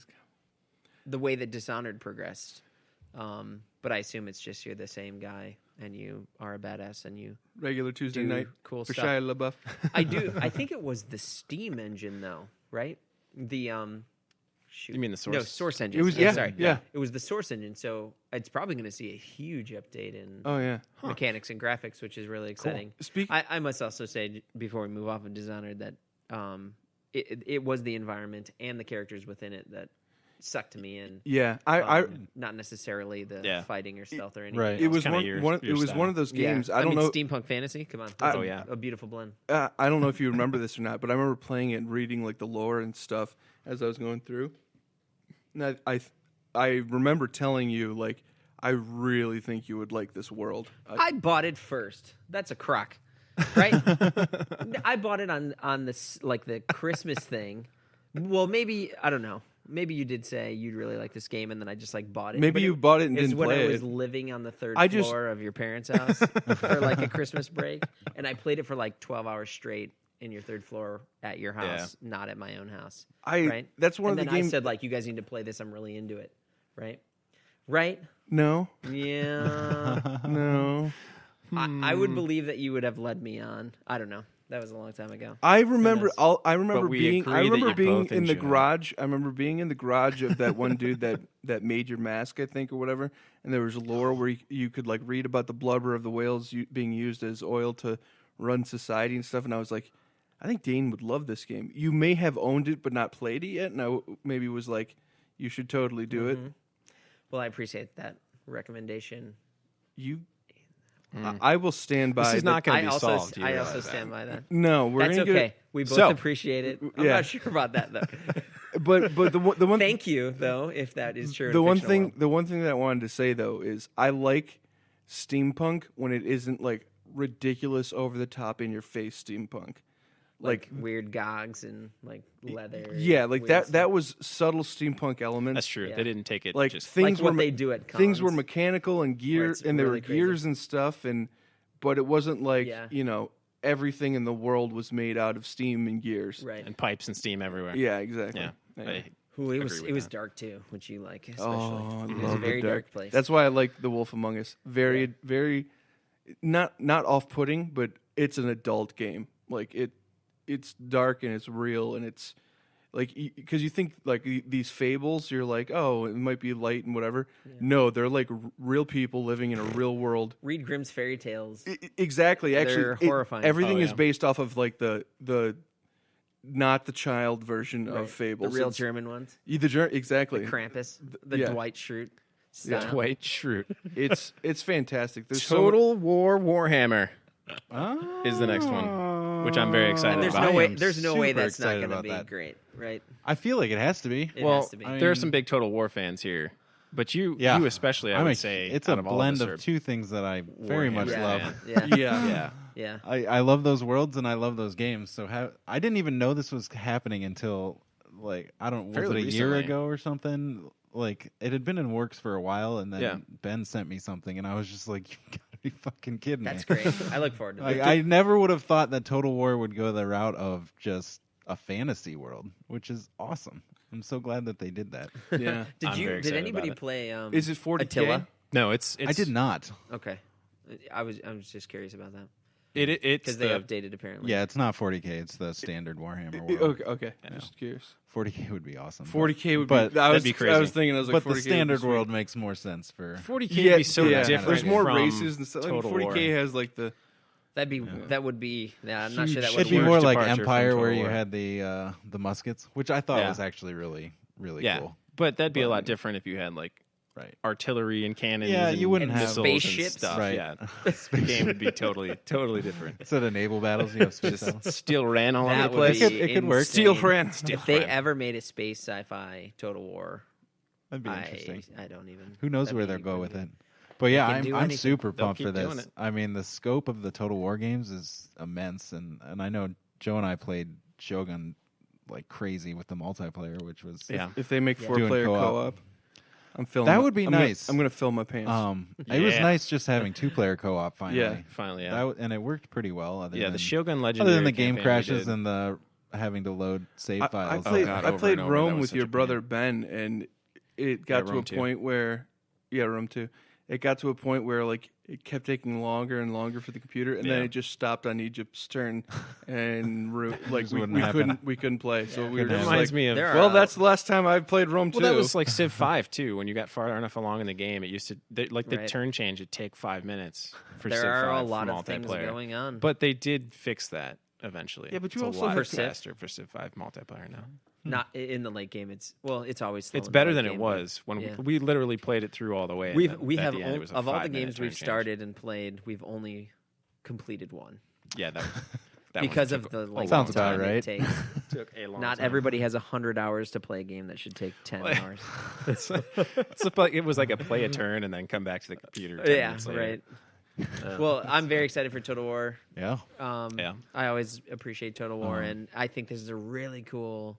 the way that Dishonored progressed. But I assume it's just you're the same guy and you are a badass and you Regular Tuesday do night cool for stuff. Shia LaBeouf. I think it was the Steam engine though, right? The shoot. You mean the Source? No, Source engine. It was sorry. yeah. It was the Source engine, so it's probably going to see a huge update in Oh yeah. mechanics and graphics, which is really exciting. I must also say before we move off of Dishonored that it was the environment and the characters within it that sucked me in. Yeah, not necessarily the fighting or stealth or anything. Right. it was kinda one your style. one of those games. Yeah. I don't mean, know. steampunk fantasy. Come on, I- That's Oh, yeah. a beautiful blend. I don't know if you remember this or not, but I remember playing it and reading like the lore and stuff as I was going through. And I remember telling you like I really think you would like this world. I bought it first. That's a crock, right? I bought it on this like the Christmas thing. Well, maybe I don't know. Maybe you did say you'd really like this game, and then I just like bought it. Maybe But you bought it and didn't when play I was it. living on the third I just- floor of your parents' house for like a Christmas break, and I played it for like 12 hours straight in your third floor at your house, not at my own house. Right? That's one and of the then games. I said like, you guys need to play this. I'm really into it. Right? Right? No, Yeah. no. I would believe that you would have led me on. I don't know. That was a long time ago. I remember. knows? I remember But we being. agree I that remember you being both in the enjoy it. garage. I remember being in the garage of that one dude that made your mask, I think, or whatever. And there was lore where you could like read about the blubber of the whales being used as oil to run society and stuff. And I was like, I think Dane would love this game. You may have owned it but not played it yet. And I maybe was like, you should totally do it. Well, I appreciate that recommendation. You. I will stand by. This is that- not going I to be also solved. You I realize also that. stand by that. No, we're That's gonna okay. get. We both So- appreciate it. I'm Yeah. not sure about that though. But the one Thank you though, if that is true. in the a one fictional thing world. the one thing that I wanted to say though is I like steampunk when it isn't like ridiculous over the top in your face steampunk. like weird gogs and like leather. Yeah, like weird that stuff. that was subtle steampunk elements. That's true. Yeah. They didn't take it Like just things like what were they do at things were cons. mechanical and gear it's and there really were crazy. gears and stuff but it wasn't like, Yeah. Everything in the world was made out of steam and gears. right. and pipes and steam everywhere. Yeah, exactly. Yeah. Yeah. I Ooh, it was agree with it was that. dark too, which you like especially. Oh, I it was love a very the dark place. That's why I like The Wolf Among Us. Very, very, not off-putting, but it's an adult game. Like it's dark and it's real and it's like because you think like these fables, you're like, oh, it might be light and whatever. No, they're like real people living in a real world. Read Grimm's fairy tales. Exactly. Actually, They're horrifying. Everything Oh, is yeah. based off of like the not the child version Right. of fables. The real It's- German ones. exactly. Krampus. The yeah. Dwight Schrute style. Dwight Schrute. It's fantastic. There's Total War Warhammer Oh. is the next one, which I'm very excited And there's about. no way. am There's no way super that's not excited going to about be that. great, right? I feel like it has to be. It well, has to be. I there are mean- some big Total War fans here, but you especially, I I'm would a- say, it's out a of all blend us of are- two things that I very much Warhammer love. fan. Yeah. Yeah. Yeah. Yeah. I love those worlds and I love those games. So I didn't even know this was happening until like was Fairly it a year recently. ago or something? Like it had been in works for a while, and then Yeah. Ben sent me something, and I was just like, "You gotta be fucking kidding That's me!" great. I look forward to Like, that. I never would have thought that Total War would go the route of just a fantasy world, which is awesome. I'm so glad that they did that. Yeah. Did I'm very Did excited anybody about it. play? Is it 40K? Attila? No, it's I did not. Okay. I was just curious about that. It's because they updated apparently. Yeah, it's not 40K. It's the standard Warhammer world. Okay. Just curious. 40K would be awesome. 40K would but be. I was crazy. I was thinking. I was like, but 40K the standard would be sweet. world makes more sense for 40K would be so different. There's more from races and stuff. Like Total 40K War. has like the. That would be. Yeah, I'm not sure that would It'd be work. more like departure from Empire, Total where you War. had the muskets, which I thought Yeah. was actually really Yeah, cool. but that'd be a lot different if you had like Right. artillery and cannons. Yeah, and you wouldn't have missiles spaceships. and stuff. Right. Yeah, the game would be totally different. Instead of naval battles, you have space battles. Just steel ran all over That the would place. be It could work. insane. Steel Fran. If they ever made a space sci-fi Total War, That'd be interesting. I don't even. Who knows that'd where be they'll go with really- it? But yeah, can do I'm anything. super They'll pumped for keep doing this. it. I mean, the scope of the Total War games is immense, and I know Joe and I played Shogun like crazy with the multiplayer, which was Yeah. If they make Yeah. 4-player Doing co-op. co-op, I'm filling. That would be nice. I'm gonna fill my pants. It was Yeah. nice just having 2-player co-op finally. Yeah. Finally, That yeah. and it worked pretty well. Other Yeah, than, the Shogun Legendary other than the game campaign we crashes did. and the having to load save I files. played. God, I over played and over. That Rome was with such your a pain. brother Ben, and it got to Rome a 2. point where, Rome 2. It got to a point where like it kept taking longer and longer for the computer, and then Yeah. it just stopped on Egypt's turn, and like Just we wouldn't happen. couldn't play. So we were It just reminds like, me of. There are- well, that's the last time I've played Rome 2. Well, that was like Civ 5 too. When you got far enough along in the game, it used to the Right. turn change would take 5 minutes for There Civ 5 are a for lot of things multiplayer. going on. But they did fix that eventually. Yeah, but you it's also a lot have to- faster for Civ 5 multiplayer now. Not in the late game. It's always slow It's in the better late than it game, was when yeah. we literally played it through all the way. and We've then we at have the end, it was a of all the 5-minute games turn we've change. started and played, we've only completed one Yeah, that one because took of the a like Sounds time about right. it takes. took a long Not time. everybody has 100 hours to play a game that should take 10 hours. It's like it was like a play a turn and then come back to the computer. 10 Yeah, minutes later. right. Well, I'm very excited for Total War. Yeah. Yeah. I always appreciate Total War, and I think this is a really cool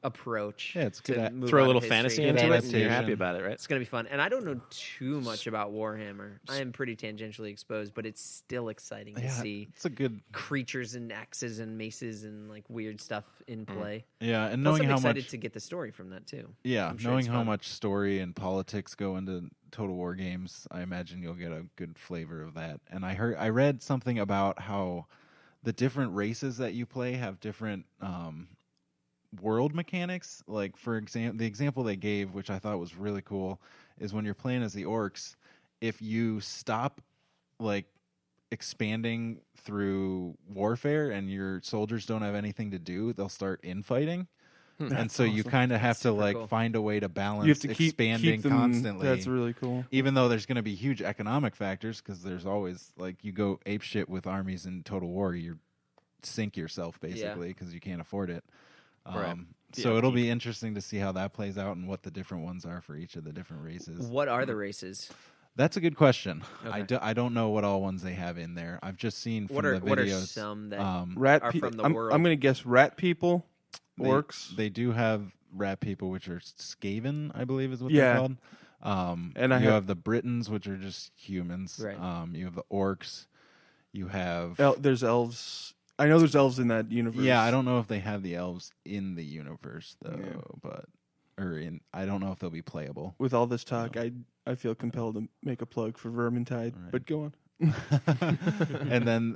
approach. Yeah, it's good to at- move Throw a on little history. fantasy Yeah, into it, and adaptation. you're happy about it, right? It's gonna be fun, and I don't know too much about Warhammer. I am pretty tangentially exposed, but it's still exciting to see It's a good. creatures and axes and maces and like weird stuff in play. Yeah, and Plus, knowing I'm how excited much. to get the story from that too. Yeah, I'm sure knowing it's how fun. much story and politics go into Total War games, I imagine you'll get a good flavor of that. And I read something about how the different races that you play have different world mechanics. Like for example, the example they gave, which I thought was really cool, is when you're playing as the orcs, if you stop like expanding through warfare and your soldiers don't have anything to do, they'll start infighting. And so you kind of have to super like cool. find a way to balance you have to expanding keep them, constantly. That's really cool. Even though there's going to be huge economic factors, because there's always like you go apeshit with armies in Total War, you sink yourself basically because you can't afford it. Right. So Yeah, it'll be interesting to see how that plays out and what the different ones are for each of the different races. What are the races? That's a good question. Okay. I don't know what all ones they have in there. I've just seen from What are the what are videos. some that Rat are pe- from the I'm, world? I'm gonna guess rat people, orcs. They do have rat people, which are Skaven, I believe is what Yeah. they're called. And I you have- have the Britons, which are just humans. Right. You have the orcs. You have There's elves. I know there's elves in that universe. yeah. I don't know if they have the elves in the universe though, Yeah. I don't know if they'll be playable. With all this talk, I feel compelled to make a plug for Vermintide. Right. But go on. And then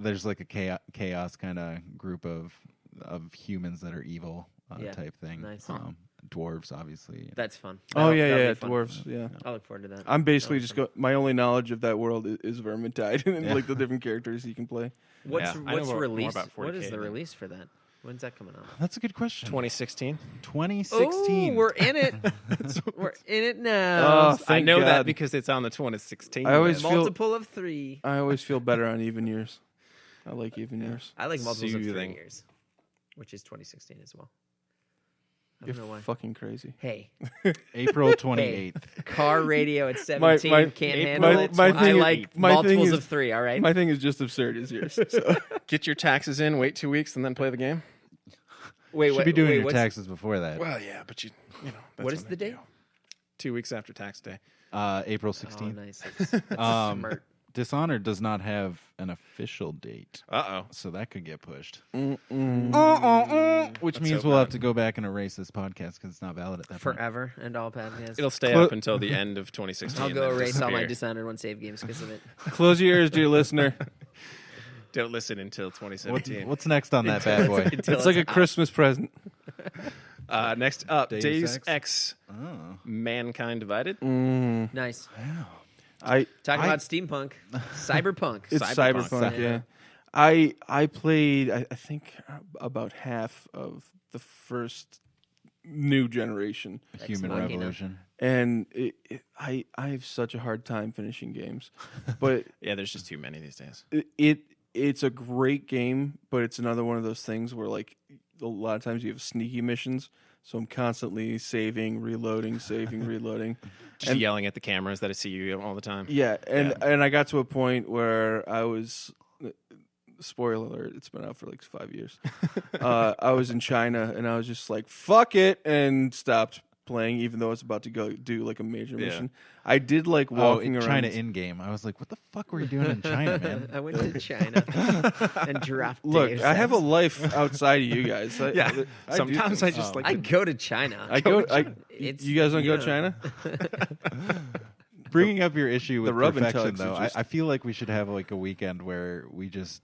there's like a chaos kind of group of humans that are evil Yeah. type thing. Nice. Dwarves, obviously. That's fun. Oh That'll- yeah, that'll yeah, be fun. dwarves. Yeah. I look forward to that. I'm basically That'll just be fun. my only knowledge of that world is Vermintide and like the different characters you can play. What's Yeah, I know what's more released? about What is 40K the than- release for that? When's that coming out? That's a good question. 2016. 2016. Oh, we're in it. We're in it now. Oh, I thank know that God. because it's on the 2016. I always list. feel- Multiple of 3. I always feel better on even years. I like even years. I like multiples of 3 Soothing. years, which is 2016 as well. I You're don't know why. fucking crazy. Hey, April 28th. car radio at 17 my- can't April handle it. my I thing is- like my thing multiples is- of 3. All right. My thing is just absurd as yours. So. Get your taxes in, wait 2 weeks, and then play the game. Wait, Should be doing your what's- taxes before that. Well, yeah, but you know. That's What is when the they date? do. 2 weeks after tax day. April Oh, 16th. nice. That's smart. Dishonored does not have an official date, Uh-oh. so that could get pushed. Mm-mm. Which Let's means hope we'll not. have to go back and erase this podcast because it's not valid at that point. Forever and all podcasts. It'll stay Clo- up until the end of 2016. I'll go then erase all my disappear. Dishonored 1 save games because of it. Close your ears, dear listener. Don't listen until 2017. What's next on that bad boy? It's like a Christmas present. Next up, Deus Deus Ex? Ex. Oh. Mankind Divided. Nice. I Talking about steampunk, cyberpunk. It's Cyberpunk. cyberpunk. Yeah. Yeah. I played. I think about half of the first new generation, Human Machina. Revolution. and I have such a hard time finishing games, but Yeah, there's just too many these days. it's a great game, but it's another one of those things where like a lot of times you have sneaky missions, so I'm constantly saving, reloading, saving, reloading. Just yelling at the cameras that I see you all the time. Yeah, and I got to a point where I was. Spoiler alert, it's been out for like 5 years. I was in China and I was just like, fuck it, and stopped playing, even though I was about to go do like a major mission. I did like walking around. China in game. I was like, what the fuck were you doing in China, man? I went to China and dropped. Look, Deus I have a Ex. life outside of you guys. Sometimes I just like I to go to China. It's- you guys don't go yeah. to China? Bringing up your issue with The rub and perfection, tugs though, are just- I feel like we should have like a weekend where we just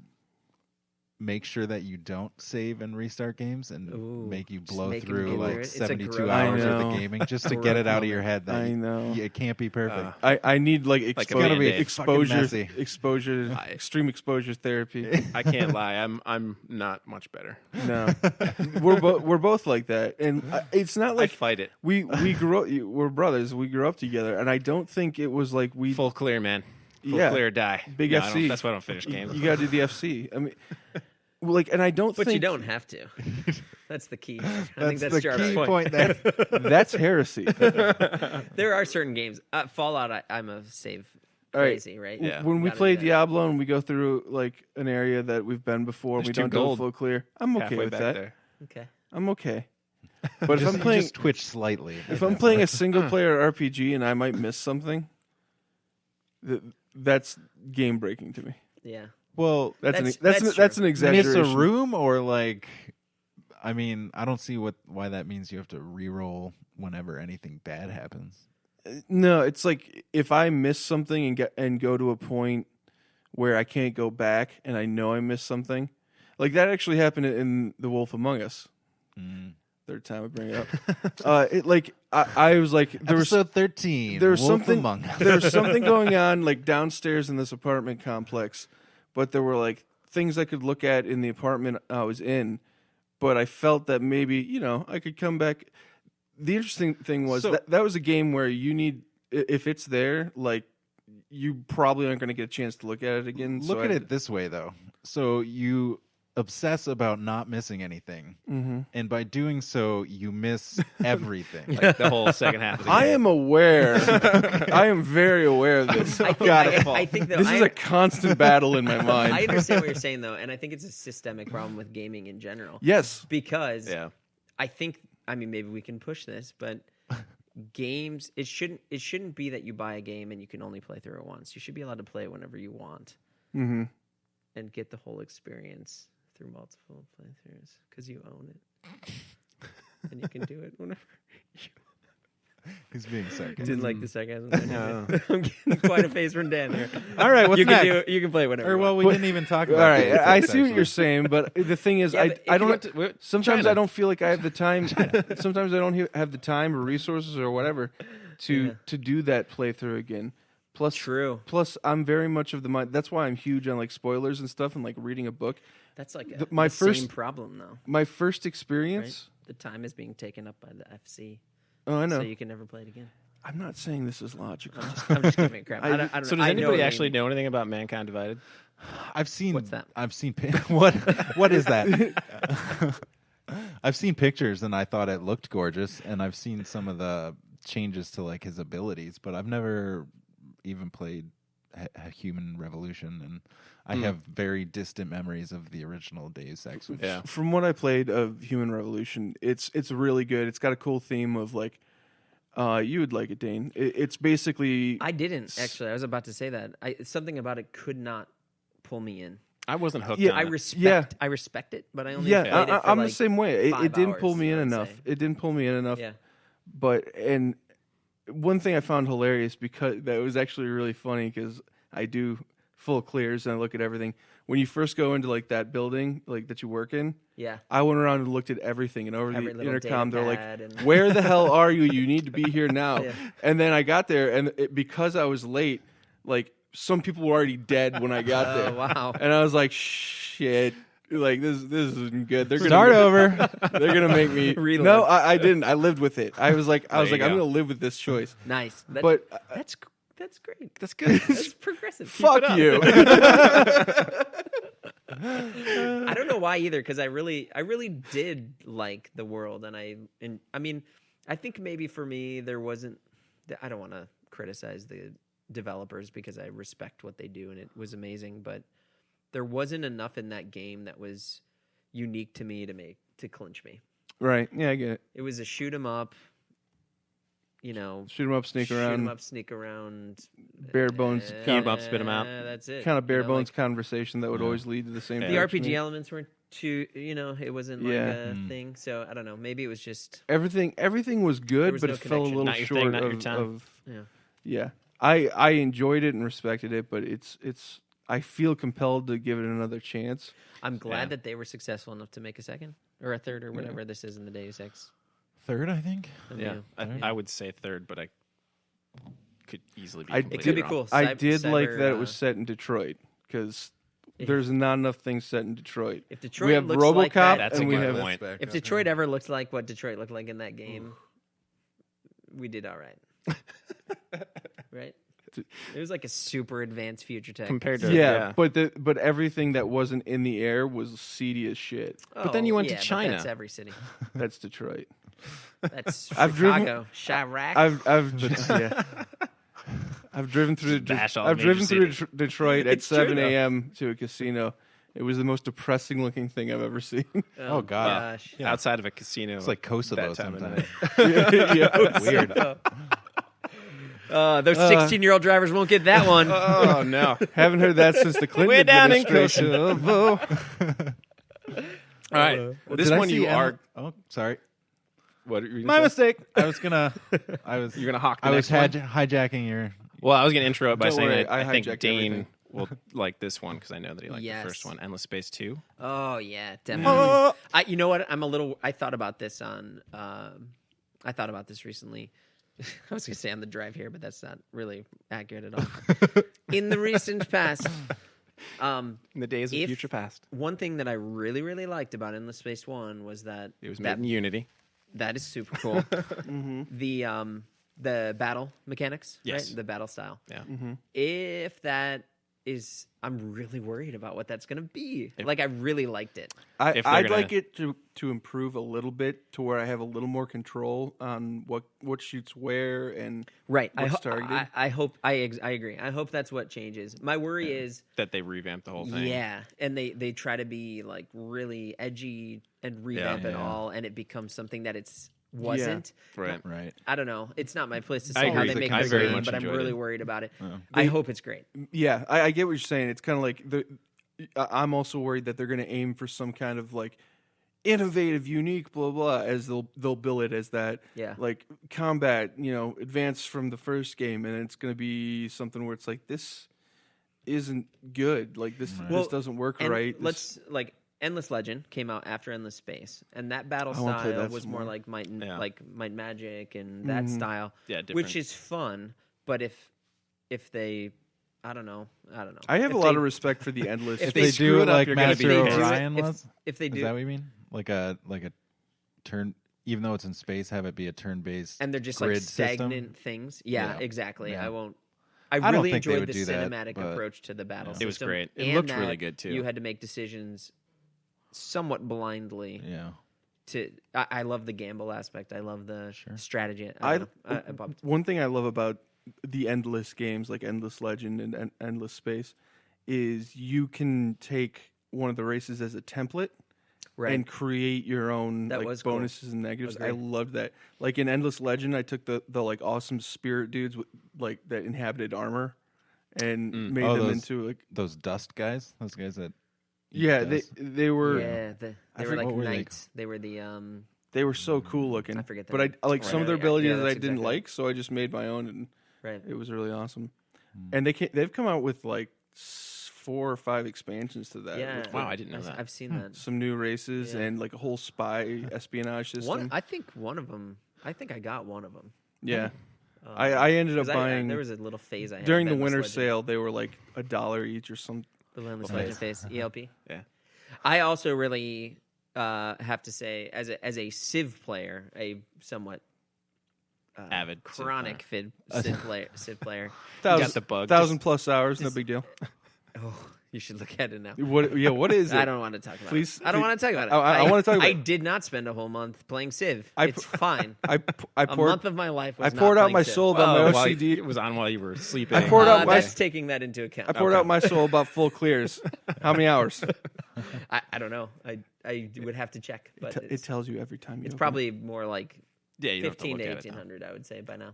make sure that you don't save and restart games and Ooh, make you just blow make 'em through go like through it. It's a 72 growth hours I of the know. gaming just to get it out of your head that I know. it can't be perfect. I need like Like a exposure, Band-Aid. Fucking messy. extreme exposure therapy. I can't lie. I'm not much better. No, we're both like that, and it's not I like fight it. we grew up. We're brothers. We grew up together, and I don't think it was like we. Full clear, man. Full Yeah. clear or die. Big No, FC. That's why I don't finish games. You got to do the FC. I mean, like, and I don't But think you don't have to. That's the key. I think That's that's the Jarvis' key point. point there. That's heresy. There are certain games. Fallout, I'm a save All right. crazy, right? Yeah. When we Gotta play do that. Diablo and we go through like an area that we've been before, There's we two don't do a gold full clear. I'm okay Halfway with back that. there. Okay. I'm okay. But if Just, I'm playing, just twitch slightly. if I'm playing a single player RPG and I might miss something, that's game breaking to me. Yeah. Well, That's That's an true. miss exaggeration. a room or like, I mean, I don't see why that means you have to re-roll whenever anything bad happens. No, it's like if I miss something and go to a point where I can't go back and I know I missed something. Like that actually happened in The Wolf Among Us. Third time I bring it up. I was like Episode 13. there was Wolf something Among Us. there was something going on like downstairs in this apartment complex, but there were like things I could look at in the apartment I was in, but I felt that maybe, I could come back. The interesting thing was that was a game where you need, if it's there, like you probably aren't going to get a chance to look at it again. Look at it this way, though. So you obsess about not missing anything, and by doing so, you miss everything. Like the whole second half of the game. I am aware. I am very aware of this. I think that This is a constant battle in my mind. I understand what you're saying though, and I think it's a systemic problem with gaming in general. Yes. Because Yeah. I mean maybe we can push this, but games it shouldn't be that you buy a game and you can only play through it once. You should be allowed to play it whenever you want. Mm-hmm. And get the whole experience through multiple playthroughs because you own it. And you can do it whenever He's being sarcastic. Didn't like the sarcasm. I'm getting quite a face from Dan here. All right, what's You next? can play whenever. Or you well, want. we didn't even talk All about. right, Deus I Ex, see what actually. you're saying, but the thing is, Yeah, but if I you don't. went to- Sometimes China. I don't feel like I have the time. Sometimes I don't have the time or resources or whatever to do that playthrough again. Plus, True. Plus, I'm very much of the mind. That's why I'm huge on like spoilers and stuff and like reading a book. That's like my the first- same problem though. My first Right? experience. The time is being taken up by the FC, Oh, I know. so you can never play it again. I'm not saying this is logical. I'm just giving it crap. I don't So know. does I know anybody what actually you know anything about Mankind Divided? I've seen. What's that? I've seen. What is that? I've seen pictures and I thought it looked gorgeous, and I've seen some of the changes to like his abilities, but I've never even played Human Revolution, and I have very distant memories of the original Deus Ex. Which, Yeah. From what I played of Human Revolution, it's really good. It's got a cool theme of like, you would like it, Dane. It's basically I didn't actually. I was about to say that. Something about it could not pull me in. I wasn't hooked Yeah, on I it. respect. I respect it, but I only yeah. played it for I'm like the same way. It 5 didn't pull hours, me in I would enough. say. It didn't pull me in enough. Yeah. But and one thing I found hilarious because that was actually really funny because I do full clears and I look at everything when you first go into like that building like that you work in, Yeah. I went around and looked at everything, and over Every the little intercom, data they're pad like, and- "Where the hell are you? You need to be here now." Yeah. And then I got there, and because I was late, like some people were already dead when I got there. Oh, wow. And I was like, "Shit." Like this isn't good. They're Start gonna, over. They're gonna make me. Reload. No, I didn't. I lived with it. I was like, you I'm go. gonna live with this choice. Nice. But That's great. That's good. That's progressive. fuck you. I don't know why either, because I really did like the world, and I mean, I think maybe for me there wasn't. I don't want to criticize the developers because I respect what they do, and it was amazing, but there wasn't enough in that game that was unique to me to clinch me. Right? Yeah, I get it. It was a shoot 'em up, you know, Shoot 'em up, sneak shoot 'em around, up, sneak around, bare bones, Beat 'em up, spit 'em out. That's it. kind of bare You know, bones like, conversation that would always lead to the same. Yeah. the direction. RPG elements weren't too, it wasn't like Yeah. a thing. So I don't know. Maybe it was just Everything was good, was but no it fell a connection. little Not your short thing, not your of, time. of. yeah. Yeah, I enjoyed it and respected it, but it's. I feel compelled to give it another chance. I'm glad Yeah. that they were successful enough to make a second or a third or whatever this is in the Deus Ex. Third, I think. Yeah, Yeah. I would say third, but I could easily be. I completely It could be wrong. cool. I did like Cyber, that it was set in Detroit because Yeah. there's not enough things set in Detroit. If Detroit We have looks RoboCop like that, That's a and we good have point. if Detroit ever looked like what Detroit looked like in that game, we did all right. Right? It was like a super advanced future tech. compared to Yeah, but everything that wasn't in the air was seedy as shit. But then you went to yeah, but China. That's every city. That's Detroit. That's I've driven- Chicago. Chirac. Yeah. I've driven through bash all the I've driven major through cities. Detroit at It's true, 7 though. a.m. to a casino. It was the most depressing looking thing I've ever seen. Oh, God. Gosh. outside of a casino. It's like Kosovo that time of sometimes. night. Yeah. Weird. Those 16-year-old drivers won't get that one. Oh no! Haven't heard that since the Clinton Way down in administration. Kosovo. All right, this Did I one see you Emma- are. Oh, sorry. What are you My gonna say? mistake. I was gonna. You're gonna hawk. The I was next one? hijacking your. Well, I was gonna intro it by Don't saying worry, that I I think hijacked Dane everything. will like this one because I know that he liked Yes. the first one, Endless Space 2. Oh yeah, definitely. You know what? I thought about this on. I thought about this recently. I was gonna say on the drive here, but that's not really accurate at all. In the recent past, In the days of If- future past, one thing that I really, really liked about Endless Space 1 was that it was that, made in Unity. that is super cool. The battle mechanics, Yes. right? The battle style. Yeah, If that is, I'm really worried about what that's gonna be. Like I really liked it. If they're I'd gonna- like it to improve a little bit to where I have a little more control on what shoots where and Right. what's targeted. I hope. I agree. I hope that's what changes. My worry is. that they revamped the whole thing. Yeah, and they try to be like really edgy and revamp it Yeah. all, and it becomes something that it's wasn't. Right. Right. I don't know. It's not my place to I say how agree. they make I the very game, much but I'm enjoyed really it. worried about it. I hope it's great. yeah, I get what you're saying. It's kind of like I'm also worried that they're going to aim for some kind of like innovative, unique, blah blah, as they'll bill it as that. Yeah. Like combat, advanced from the first game, and it's going to be something where it's like this isn't good. Like this doesn't work And right. let's like Endless Legend came out after Endless Space, and that battle I wanna play style that was some more more. like Might and Yeah. like Might and Magic and that style. Yeah, which different. is fun. But if they, I don't know. I have If a lot they- of respect for the endless. if If they they screw do it it up, like you're gonna Master be If pissed. Orion if- was, if they is do, that what you mean? Like a turn, even though it's in space, have it be a turn-based and they're just like grid stagnant system? things. Yeah, Yeah. exactly. Yeah. I won't. I don't really think they enjoyed would the do that, cinematic but- approach to the battle It was system. great. It and looked that really good, too. You had to make decisions somewhat blindly. Yeah. I love the gamble aspect. I love the strategy. I don't know. I bumped. one thing I love about the endless games like Endless Legend and Endless Space is you can take one of the races as a template Right. and create your own That like was cool. bonuses and negatives. I Agreed. loved that. Like in Endless Legend, I took the like awesome spirit dudes with, like that inhabited armor and made Oh, them those- into like Those dust guys, those guys that. eat yeah dust. they were Yeah, they were forget- like what were they knights. They were the they were so cool looking. I forget the but I name. like some of their Right. abilities Yeah, that I that's didn't exactly like, so I just made my own and right. it was really awesome. Hmm. And they've come out with like 4 or 5 expansions to that. Yeah. with, Wow, like, I didn't know that. I've seen that. some new races Yeah. and like a whole spy espionage system. I think one of them. I think I got one of them. Yeah. I ended up buying there was a little phase I had during the of Endless winter Legend. sale. They were like $1 each or some. The Endless Nice. Legend phase, ELP. Yeah. I also really have to say, as a Civ player, a somewhat Avid Civ chronic Civ player. got the bug. 1,000+ hours, no big deal. Oh, you should look at it now. What? Yeah, what is it? I don't want to talk about Please- it. I don't please- want to talk about it. I wanna talk about I it. did not spend a whole month playing Civ. I It's fine. I A poured month of my life was I poured not out playing my Civ. soul about my it OCD. was on while you were sleeping. I poured out my- That's taking that into account. I poured out my soul about full clears. How many hours? I don't know. I would have to check, but It tells you every time you. it's open probably more like Yeah, you don't have to 15 look to at it, though. 1800, I would say by now.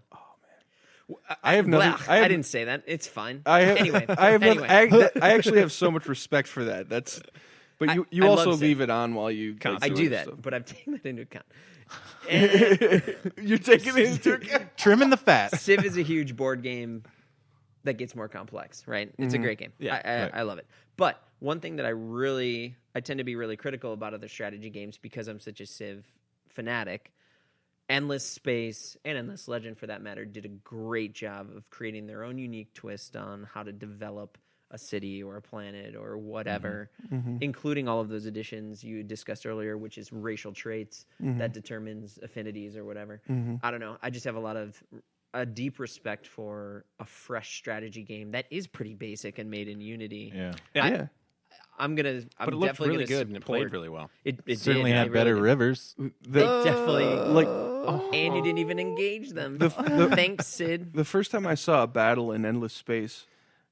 I have nothing. Blah, I have, didn't say that. It's fine. I have, anyway, I have anyway. I actually have so much respect for that. That's. But you I also love Civ. leave it on while you. I do do other that, stuff. but I'm taking that into account. You're taking it into account. Trimming the fat. Civ is a huge board game that gets more complex, right? It's a great game. Yeah, I love it. But one thing that I tend to be really critical about other strategy games because I'm such a Civ fanatic. Endless Space and Endless Legend, for that matter, did a great job of creating their own unique twist on how to develop a city or a planet or whatever, including all of those additions you discussed earlier, which is racial traits that determines affinities or whatever. I don't know. I just have a deep respect for a fresh strategy game that is pretty basic and made in Unity. Yeah. Yeah. I'm But it looked definitely really gonna good and it played support- really well. It Certainly did. had It better really did. rivers. They definitely like and you didn't even engage them. Thanks, Sid. the first time I saw a battle in Endless Space,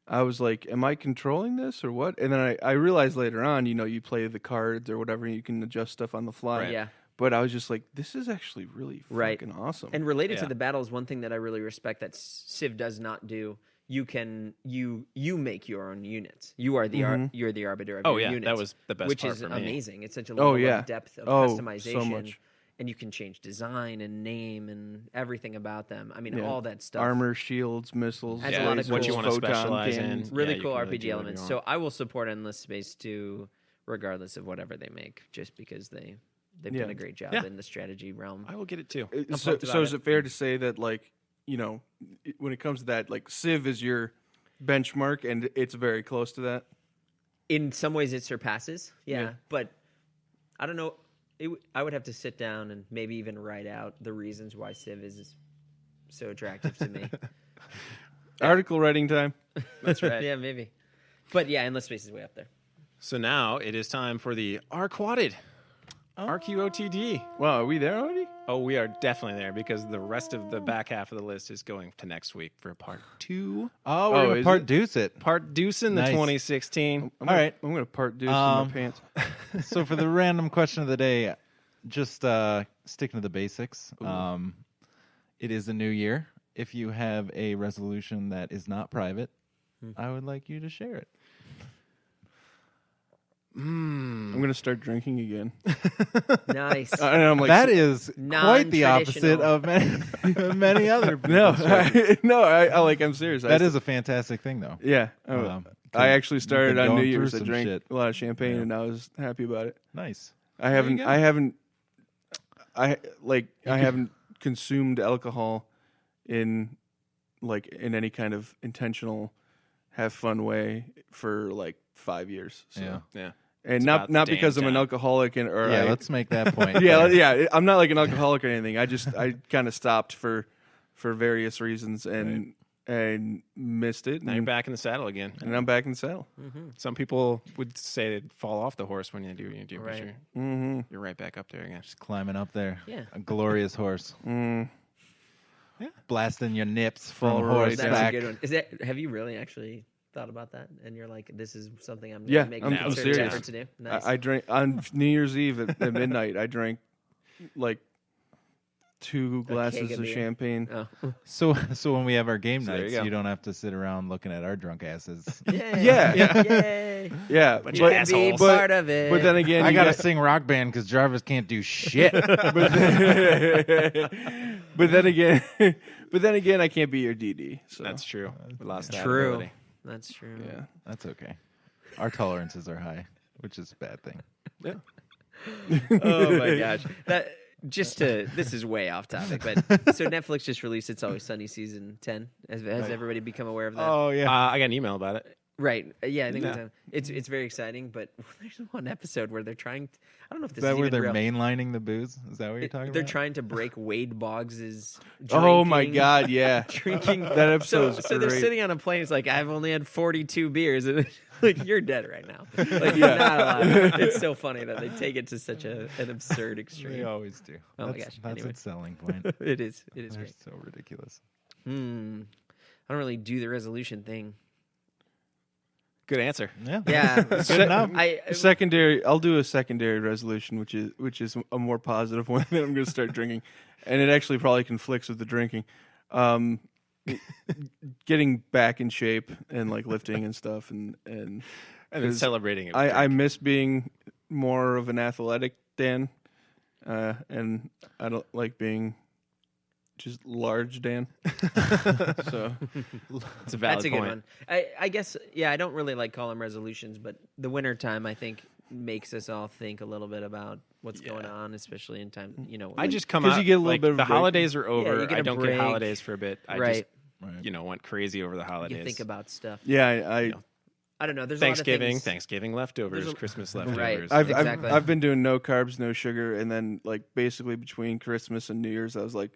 I was like, "Am I controlling this or what?" And then I realized later on, you play the cards or whatever, and you can adjust stuff on the fly. Right. Yeah. But I was just like, "This is actually really Right. fucking awesome." And related to Yeah. the battles, one thing that I really respect that Civ does not do, you make your own units. You are the you're the arbiter of Oh, your yeah, units. that was the best which part is for me. amazing. It's such a Oh, level yeah. of depth of Oh, so customization. much. And you can change design and name and everything about them. I mean, Yeah. all that stuff. Armor, shields, missiles, Has a lot of lasers, what you want to photon specialize cannons. in. Really Yeah, you cool can really RPG do whatever elements. you So want. I will support Endless Space too, regardless of whatever they make, just because they've Yeah. done a great job Yeah. in the strategy realm. I will get it too. So pumped about is it. it fair to say that, like, when it comes to that, like, Civ is your benchmark, and it's very close to that? In some ways, it surpasses. Yeah, Yeah. but I don't know. I would have to sit down and maybe even write out the reasons why Civ is so attractive to me. Article writing time. That's right. Yeah, maybe. But yeah, Endless Space is way up there. So now it is time for the RQuotted. RQOTD. Wow, are we there already? Oh, we are definitely there because the rest of the back half of the list is going to next week for part 2. Oh, we're Oh, going to is part it? deuce it. Part deuce in the Nice. 2016. All right. I'm going to part deuce in my Um, pants. So for the random question of the day, just sticking to the basics. It is a new year. If you have a resolution that is not private, I would like you to share it. I'm going to start drinking again. Nice. And I'm like, That is quite the opposite Non-traditional. of many other. no, people's I'm serious. That is a fantastic thing, though. Yeah. I actually started been on New going Year's. through I some drank shit. a lot of champagne, Yeah. and I was happy about it. Nice. I There you haven't go. I haven't consumed alcohol in any kind of intentional have fun way for like 5 years. So. Yeah. Yeah. And It's not about the because damn I'm an time. alcoholic or Yeah, let's make that point. yeah, I'm not like an alcoholic or anything. I kind of stopped for various reasons and missed it. Now you're back in the saddle again. And I'm back in the saddle. Some people would say they'd fall off the horse when you do what you do, but Right. you're right back up there again. Just climbing up there. Yeah. A glorious horse. Mm. Blasting your nips from Fall right That's a horseback. good one. Have you really actually thought about that? And you're like, this is something I'm Yeah, making I'm a concerted serious. effort to do. Nice. I drank on New Year's Eve at midnight. I drank like 2 glasses of of beer. champagne. Oh. So when we have our game So there nights, you go. you don't have to sit around looking at our drunk asses. Yay. Yeah. Yay. Yeah, Bunch You of can be assholes. part of it. but then again, I you gotta got- sing Rock Band because Jarvis can't do shit. but then again, I can't be your DD. So That's true. We lost that True. ability. That's true. yeah. That's okay. Our tolerances are high, which is a bad thing. Yeah. Oh my gosh. This is way off topic, but so Netflix just released It's Always Sunny season 10. Has everybody become aware of that? Oh yeah. I got an email about it. Right. Yeah, I think Yeah. it's very exciting, but there's one episode where they're trying to, I don't know if this Is that is where even they're real. mainlining the booze? Is that what you're talking They're about? trying to break Wade Boggs's Oh my drinking- God, yeah. drinking. That episode's so they're great. sitting on a plane. It's like, I've only had 42 beers, and like, you're dead right now. Like, you're not alive. It's so funny that they take it to such an absurd They extreme. always do. Oh my that's, gosh, That's anyway. its selling point. It is They're great. so ridiculous. I don't really do the resolution thing. Good answer. Yeah. Yeah, Good enough. Secondary, I'll do a secondary resolution, which is a more positive one that I'm going to start drinking, and it actually probably conflicts with the drinking. Getting back in shape and like lifting and stuff, and And then 'cause celebrating it. with I drink. miss being more of an athletic Dan, and I don't like being just large Dan. So It's a valid That's a good point. one. I guess, yeah, I don't really like calling them resolutions, but the winter time, I think, makes us all think a little bit about what's going on, especially in time, I just come 'Cause out. you get a little like, bit of the a break. holidays are over. you get I a don't break. get holidays for a bit. I right. just went crazy over the holidays. You think about stuff. yeah, I don't know. There's Thanksgiving, a lot of things. Thanksgiving leftovers, There's a- Christmas Right. leftovers. I've Exactly. I've been doing no carbs, no sugar, and then like basically between Christmas and New Year's, I was like,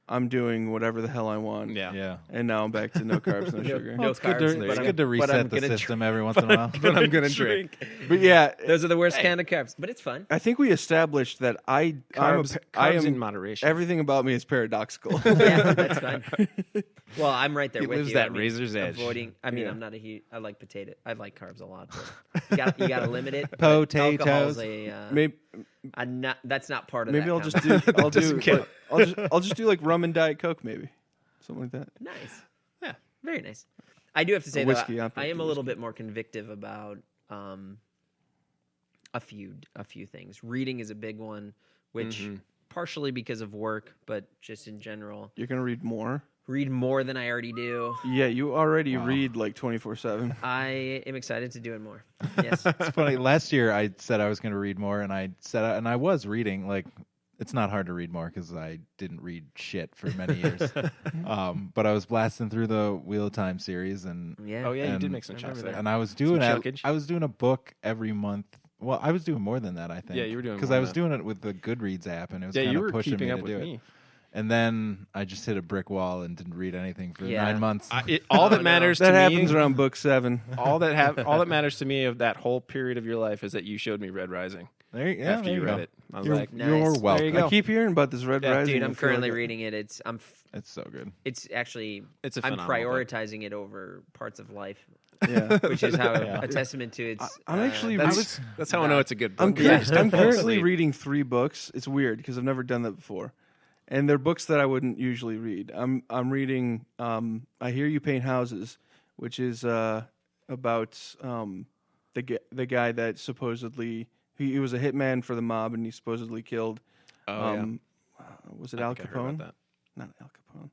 I'm doing whatever the hell I want. yeah. Yeah. And now I'm back to no carbs, no sugar. No It's good carbs, to, but it's I'm- good to but I'm reset the gonna system every once in a while. But I'm gonna drink. But yeah, Those are the worst kind of carbs, but it's fun. I think we established that Carbs, I carbs am in moderation. everything about me is paradoxical. Yeah, that's fine. Well, I'm right there He with lives you. that I mean, razor's edge. Avoiding. I mean, Yeah. I'm not a huge. I like potato. I like carbs a lot. But you got to limit it. but Potatoes. alcohol's a maybe that's not part of maybe that. I'll just do doesn't count. I'll just do like rum and Diet Coke, maybe something like that. Nice. Yeah. Very nice. I do have to say whiskey, though, I'll I am do a little whiskey. bit more convictive about a few things. Reading is a big one, which partially because of work, but just in general, You're gonna read more. read more than I already do. Yeah, you already read like 24/7. I am excited to do it more. Yes. It's funny. Last year, I said I was going to read more, and I was reading. Like, it's not hard to read more because I didn't read shit for many years. But I was blasting through the Wheel of Time series, and Yeah. Oh yeah, you did And- make some I chops remember there. and I was doing chuckage. I was doing a book every month. Well, I was doing more than that, I think. Yeah, you were doing because more I was than doing it with the Goodreads app, and it was Yeah, kind you of were pushing keeping me up to with do me. it. And then I just hit a brick wall and didn't read anything for Yeah. 9 months. All Oh, that no. matters That to happens me, around book 7. all that matters to me of that whole period of your life is that you showed me Red Rising There after you read it. I was You're, like, Nice. you're There you welcome. go. I keep hearing about this Red Yeah, Rising. Dude, I I'm feel currently like reading it. It's It's so good. it's actually it's a I'm phenomenal book. prioritizing it over parts of life, Yeah. which is how Yeah. a testament to its. I'm actually That's how I know it's a good book. I'm, Yeah. I'm Fall currently asleep. reading 3 books. It's weird because I've never done that before, and they're books that I wouldn't usually read. I'm reading I Hear You Paint Houses, which is about the guy that supposedly he was a hitman for the mob and he supposedly killed. Was it Al I think I heard about Capone? that. Not Al Capone.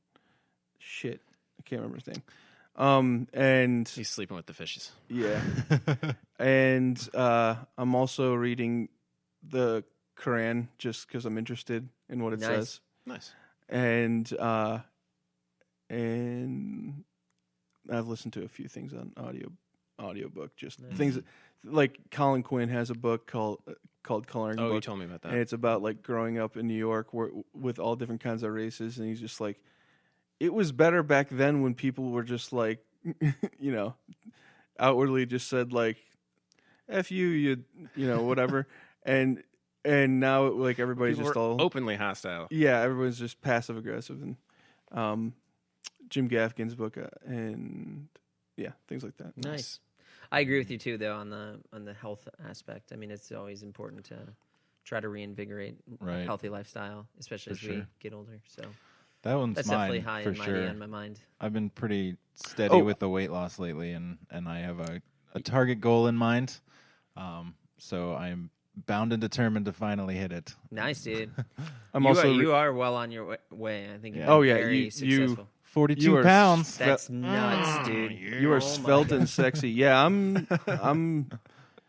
Shit, I can't remember his name. And He's sleeping with the fishes. yeah. And I'm also reading the Quran just because I'm interested in what it Nice. says. Nice. And I've listened to a few things on audiobook, just Nice. things like Colin Quinn has a book called Coloring Oh, you Book, told me about that. and it's about like growing up in New York with all different kinds of races, and he's just like, it was better back then when people were just like, outwardly just said like, "F you, whatever," and now like everybody's People just were all openly hostile. yeah, everyone's just passive aggressive, and Jim Gaffigan's book and yeah, things like that. Nice. I agree with you too, though, on the health aspect. I mean, it's always important to try to reinvigorate a Right. healthy lifestyle, especially For as we sure. get older. So That one's that's mine definitely high for and mighty sure. on my mind. I've been pretty steady Oh. with the weight loss lately, and I have a target goal in mind. So I'm bound and determined to finally hit it. Nice, dude. I'm you also are, you are well on your way. I think. Yeah. You've oh been yeah, very you successful. 42 You are pounds. That's nuts, dude. You are Oh, svelte my and sexy. Yeah, I'm.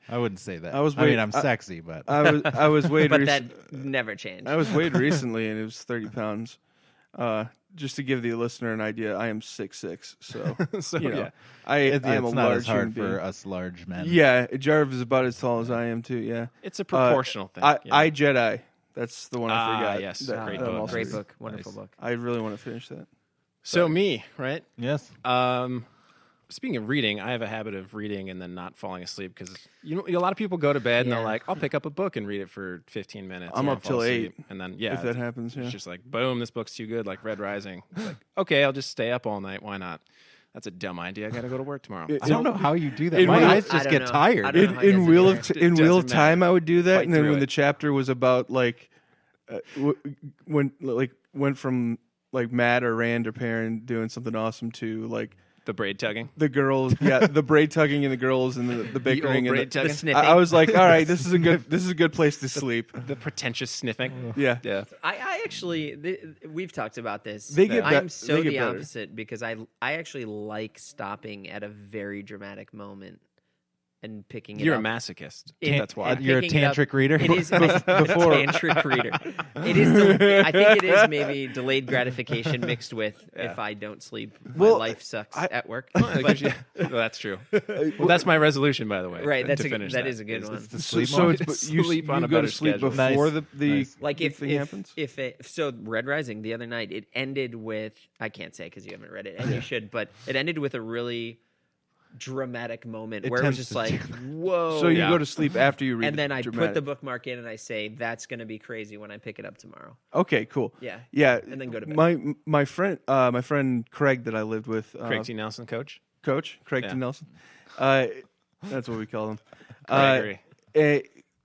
I wouldn't say that. I was I mean, wait- I'm sexy, but I was weighed. But that never changed. I was weighed recently, and it was 30 pounds. Just to give the listener an idea, I am 6'6", so So, you know, yeah. I it's am a not large as hard human being. for us large men. Yeah, Jarv is about as tall as I am too. Yeah, It's a proportional thing. I yeah. Jedi. That's the one I forgot. yes. That- Great that I'm book. also Great reading. book. Wonderful book. I really want to finish that. So me, right? Yes. Speaking of reading, I have a habit of reading and then not falling asleep because a lot of people go to bed and they're Yeah. like, "I'll pick up a book and read it for 15 minutes." I'm and up I'll fall till asleep. 8, and then if that happens. Yeah. it's just like, boom, this book's too good, like Red Rising. It's like, okay, I'll just stay up all night. Why not? That's a dumb idea. I got to go to work tomorrow. It- I don't know how you do that. in My Wheel- eyes I just don't get know. I tired. don't know how In you Wheel guys of do that. in It Wheel of doesn't matter. Time, I would do that, Fight and then through when it. the chapter was about like went from like Matt or Rand or Perrin doing something awesome to like The braid tugging. the girls, the braid tugging and the girls and the bickering and braid the, The tugging. sniffing. I was like, all right, this is a good place to sleep. The pretentious sniffing. Yeah. Yeah. I actually, we've talked about this. They get I'm bet- so they get the better. opposite because I actually like stopping at a very dramatic moment and picking it You're a up. masochist. It- That's why. and You're a picking it up- tantric reader? It is a tantric reader. It is. I think it is maybe delayed gratification mixed with if I don't sleep, my Well, life sucks I- at work. Well, But- well, that's true. Well, that's my resolution, by the way. right, to that finish is a good one. It's the So, sleep so mode. it's you Sleep you on a go to better sleep schedule. before Nice. the Nice. Like the thing happens. so Red Rising the other night, it ended with, I can't say because you haven't read it and you should, but it ended with a really dramatic moment It where it was tends just to like, whoa. So you Yeah. go to sleep after you read, and then the I put dramatic. the bookmark in and I say, that's going to be crazy when I pick it up tomorrow. Okay, cool. Yeah. Yeah, And then go to bed. My friend Craig that I lived with, Craig T. Nelson, coach. Coach Craig Yeah. T. Nelson. That's what we call him. Gregory.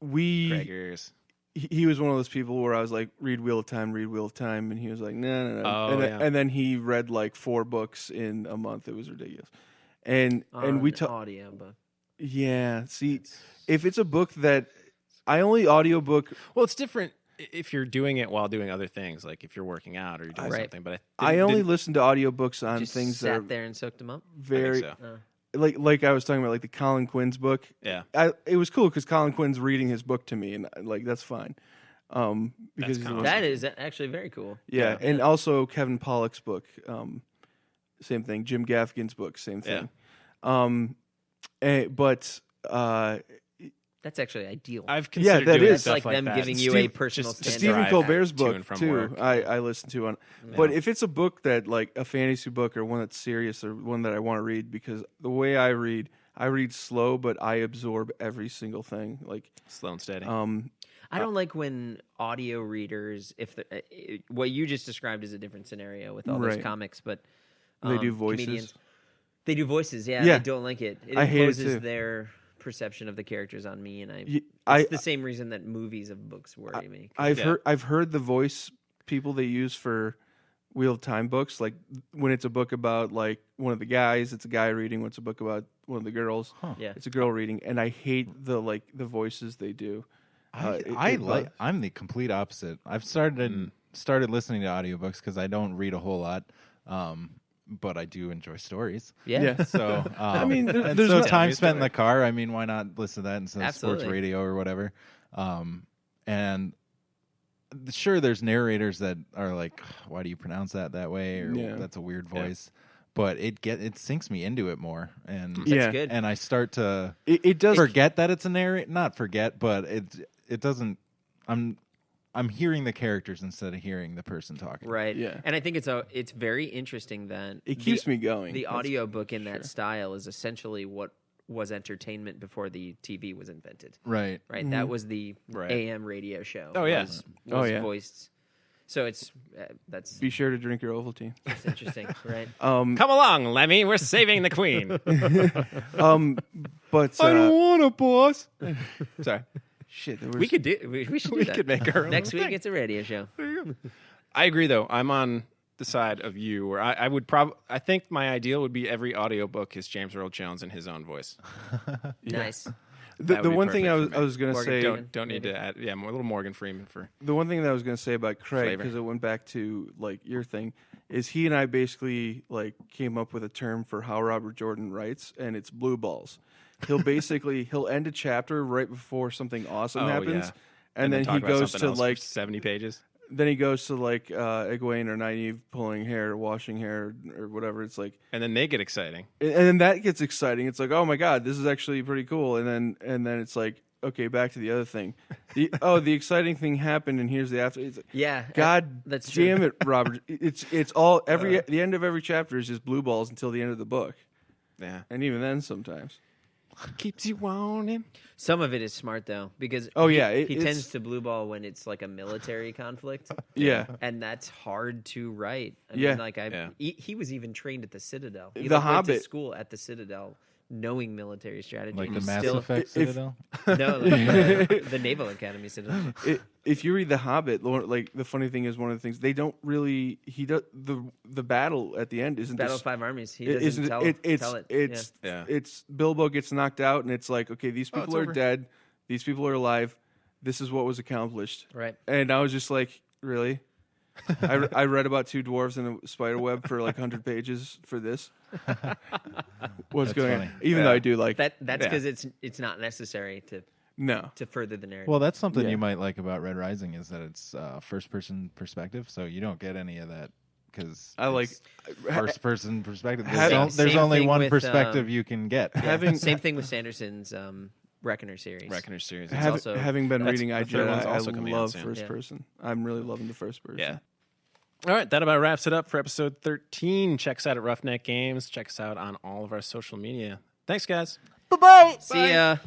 We Gregors. he was one of those people where I was like, read Wheel of Time, and he was like, no. Oh, and, yeah. and then he read like 4 books in a month. It was ridiculous. And we On talk. audio book. Yeah, see, if it's a book that I only audiobook, Well, it's different if you're doing it while doing other things, like if you're working out or you're doing Right. something. But I only listen to audiobooks on Just things that sat are there and soaked them up. very so. like I was talking about, like the Colin Quinn's book. Yeah. It was cool because Colin Quinn's reading his book to me, and like that's fine. Because That's he's kinda the- That is actually very cool. yeah, and also Kevin Pollak's book, same thing. Jim Gaffigan's book, same thing. But That's actually ideal. I've considered that doing is. stuff That's like them that. giving you a personal just standard. Stephen drive Colbert's to book and from too, work. I listen to on. But if it's a book that like a fantasy book or one that's serious or one that I want to read, because the way I read slow, but I absorb every single thing. Like Slow and steady. I don't like when audio readers, if the, what you just described is a different scenario with all those Right. comics, but They do voices. comedians- They do voices, yeah. Yeah. They don't like it. It I hate it imposes too. their perception of the characters on me, and Y- it's the same reason that movies of books worry me. I've heard the voice people they use for Wheel of Time books. Like when it's a book about like one of the guys, it's a guy reading. When it's a book about one of the girls, Yeah. it's a girl reading. And I hate the voices they do. I'm the complete opposite. I've started listening to audiobooks because I don't read a whole lot, but I do enjoy stories. Yeah. So I mean, and there's so no- time spent in the car. I mean, why not listen to that instead of sports Absolutely. radio or whatever? And sure, there's narrators that are like, "Why do you pronounce that way?" Or Yeah. "That's a weird voice." But it sinks me into it more, and Yeah. good. and I start to It does. forget that it's a narrator. Not forget, but it doesn't. I'm hearing the characters instead of hearing the person talking. Right. Yeah. And I think it's very interesting that It keeps me going. The That's audiobook in that style is essentially what was entertainment before the TV was invented. Right. Right. That was the Right. AM radio show. Oh, yeah. Was Oh, yeah. voiced. So it's that's Be sure to drink your Ovaltine. that's interesting, right? Come along, Lemmy. We're saving the queen. But want a boss. Sorry. shit, there was, We could do. We should do We that. could make our own Next week. thing. It's a radio show. I agree, though. I'm on the side of you, where I would probably. I think my ideal would be every audiobook is James Earl Jones in his own voice. Nice. That The would be one thing I perfect for was me. going to Morgan say, Freeman. Don't need to add. Yeah, more a little Morgan Freeman for. the one thing that I was going to say about Craig, Flavor. because it went back to like your thing, is he and I basically like came up with a term for how Robert Jordan writes, and it's blue balls. He'll end a chapter right before something awesome Oh, happens, yeah. and then talk he about goes something to else for like 70 pages. then he goes to like Egwene or Nynaeve pulling hair, washing hair, or whatever. It's like, And then they get exciting. and then that gets exciting. It's like, oh my god, this is actually pretty cool. And then it's like, okay, back to the other thing. The exciting thing happened, and here's the after. It's like, Yeah, God that's true. damn it, Robert! It's all the end of every chapter is just blue balls until the end of the book, Yeah. and even then sometimes. Keeps you wanting. Some of it is smart though, because Oh, he, yeah, he it's- tends to blue ball when it's like a military conflict. Yeah. And that's hard to write. I Yeah. mean, like Yeah. he was even trained at the Citadel. He The like, went to Hobbit. school at the Citadel, knowing military strategy. Like the and Mass still, Effect if- Citadel. No, like the Naval Academy Citadel. If you read The Hobbit, like the funny thing is one of the things they don't really the battle at the end isn't Battle this, of Five Armies. He it doesn't isn't tell it. Yeah. it's Bilbo gets knocked out and it's like, okay, these Oh, people it's are over. dead, these people are alive, this is what was accomplished. Right. And I was just like, really? I read about two dwarves in a spider web for like 100 pages for this. What's That's going funny. on? Even though I do like That's Yeah. because it's not necessary no. to further the narrative. Well, that's something Yeah. you might like about Red Rising is that it's first person perspective, so you don't get any of that because I like first person perspective. Having- There's only thing one with, perspective you can get. Yeah, having- same thing with Sanderson's Reckoner series. Reckoner series. also- having been That's- reading the I third one's Jedi, I also coming out love soon. first Yeah. person. I'm really loving the first person. Yeah. All right, that about wraps it up for episode 13. Check us out at Roughneck Games. Check us out on all of our social media. Thanks, guys. See ya.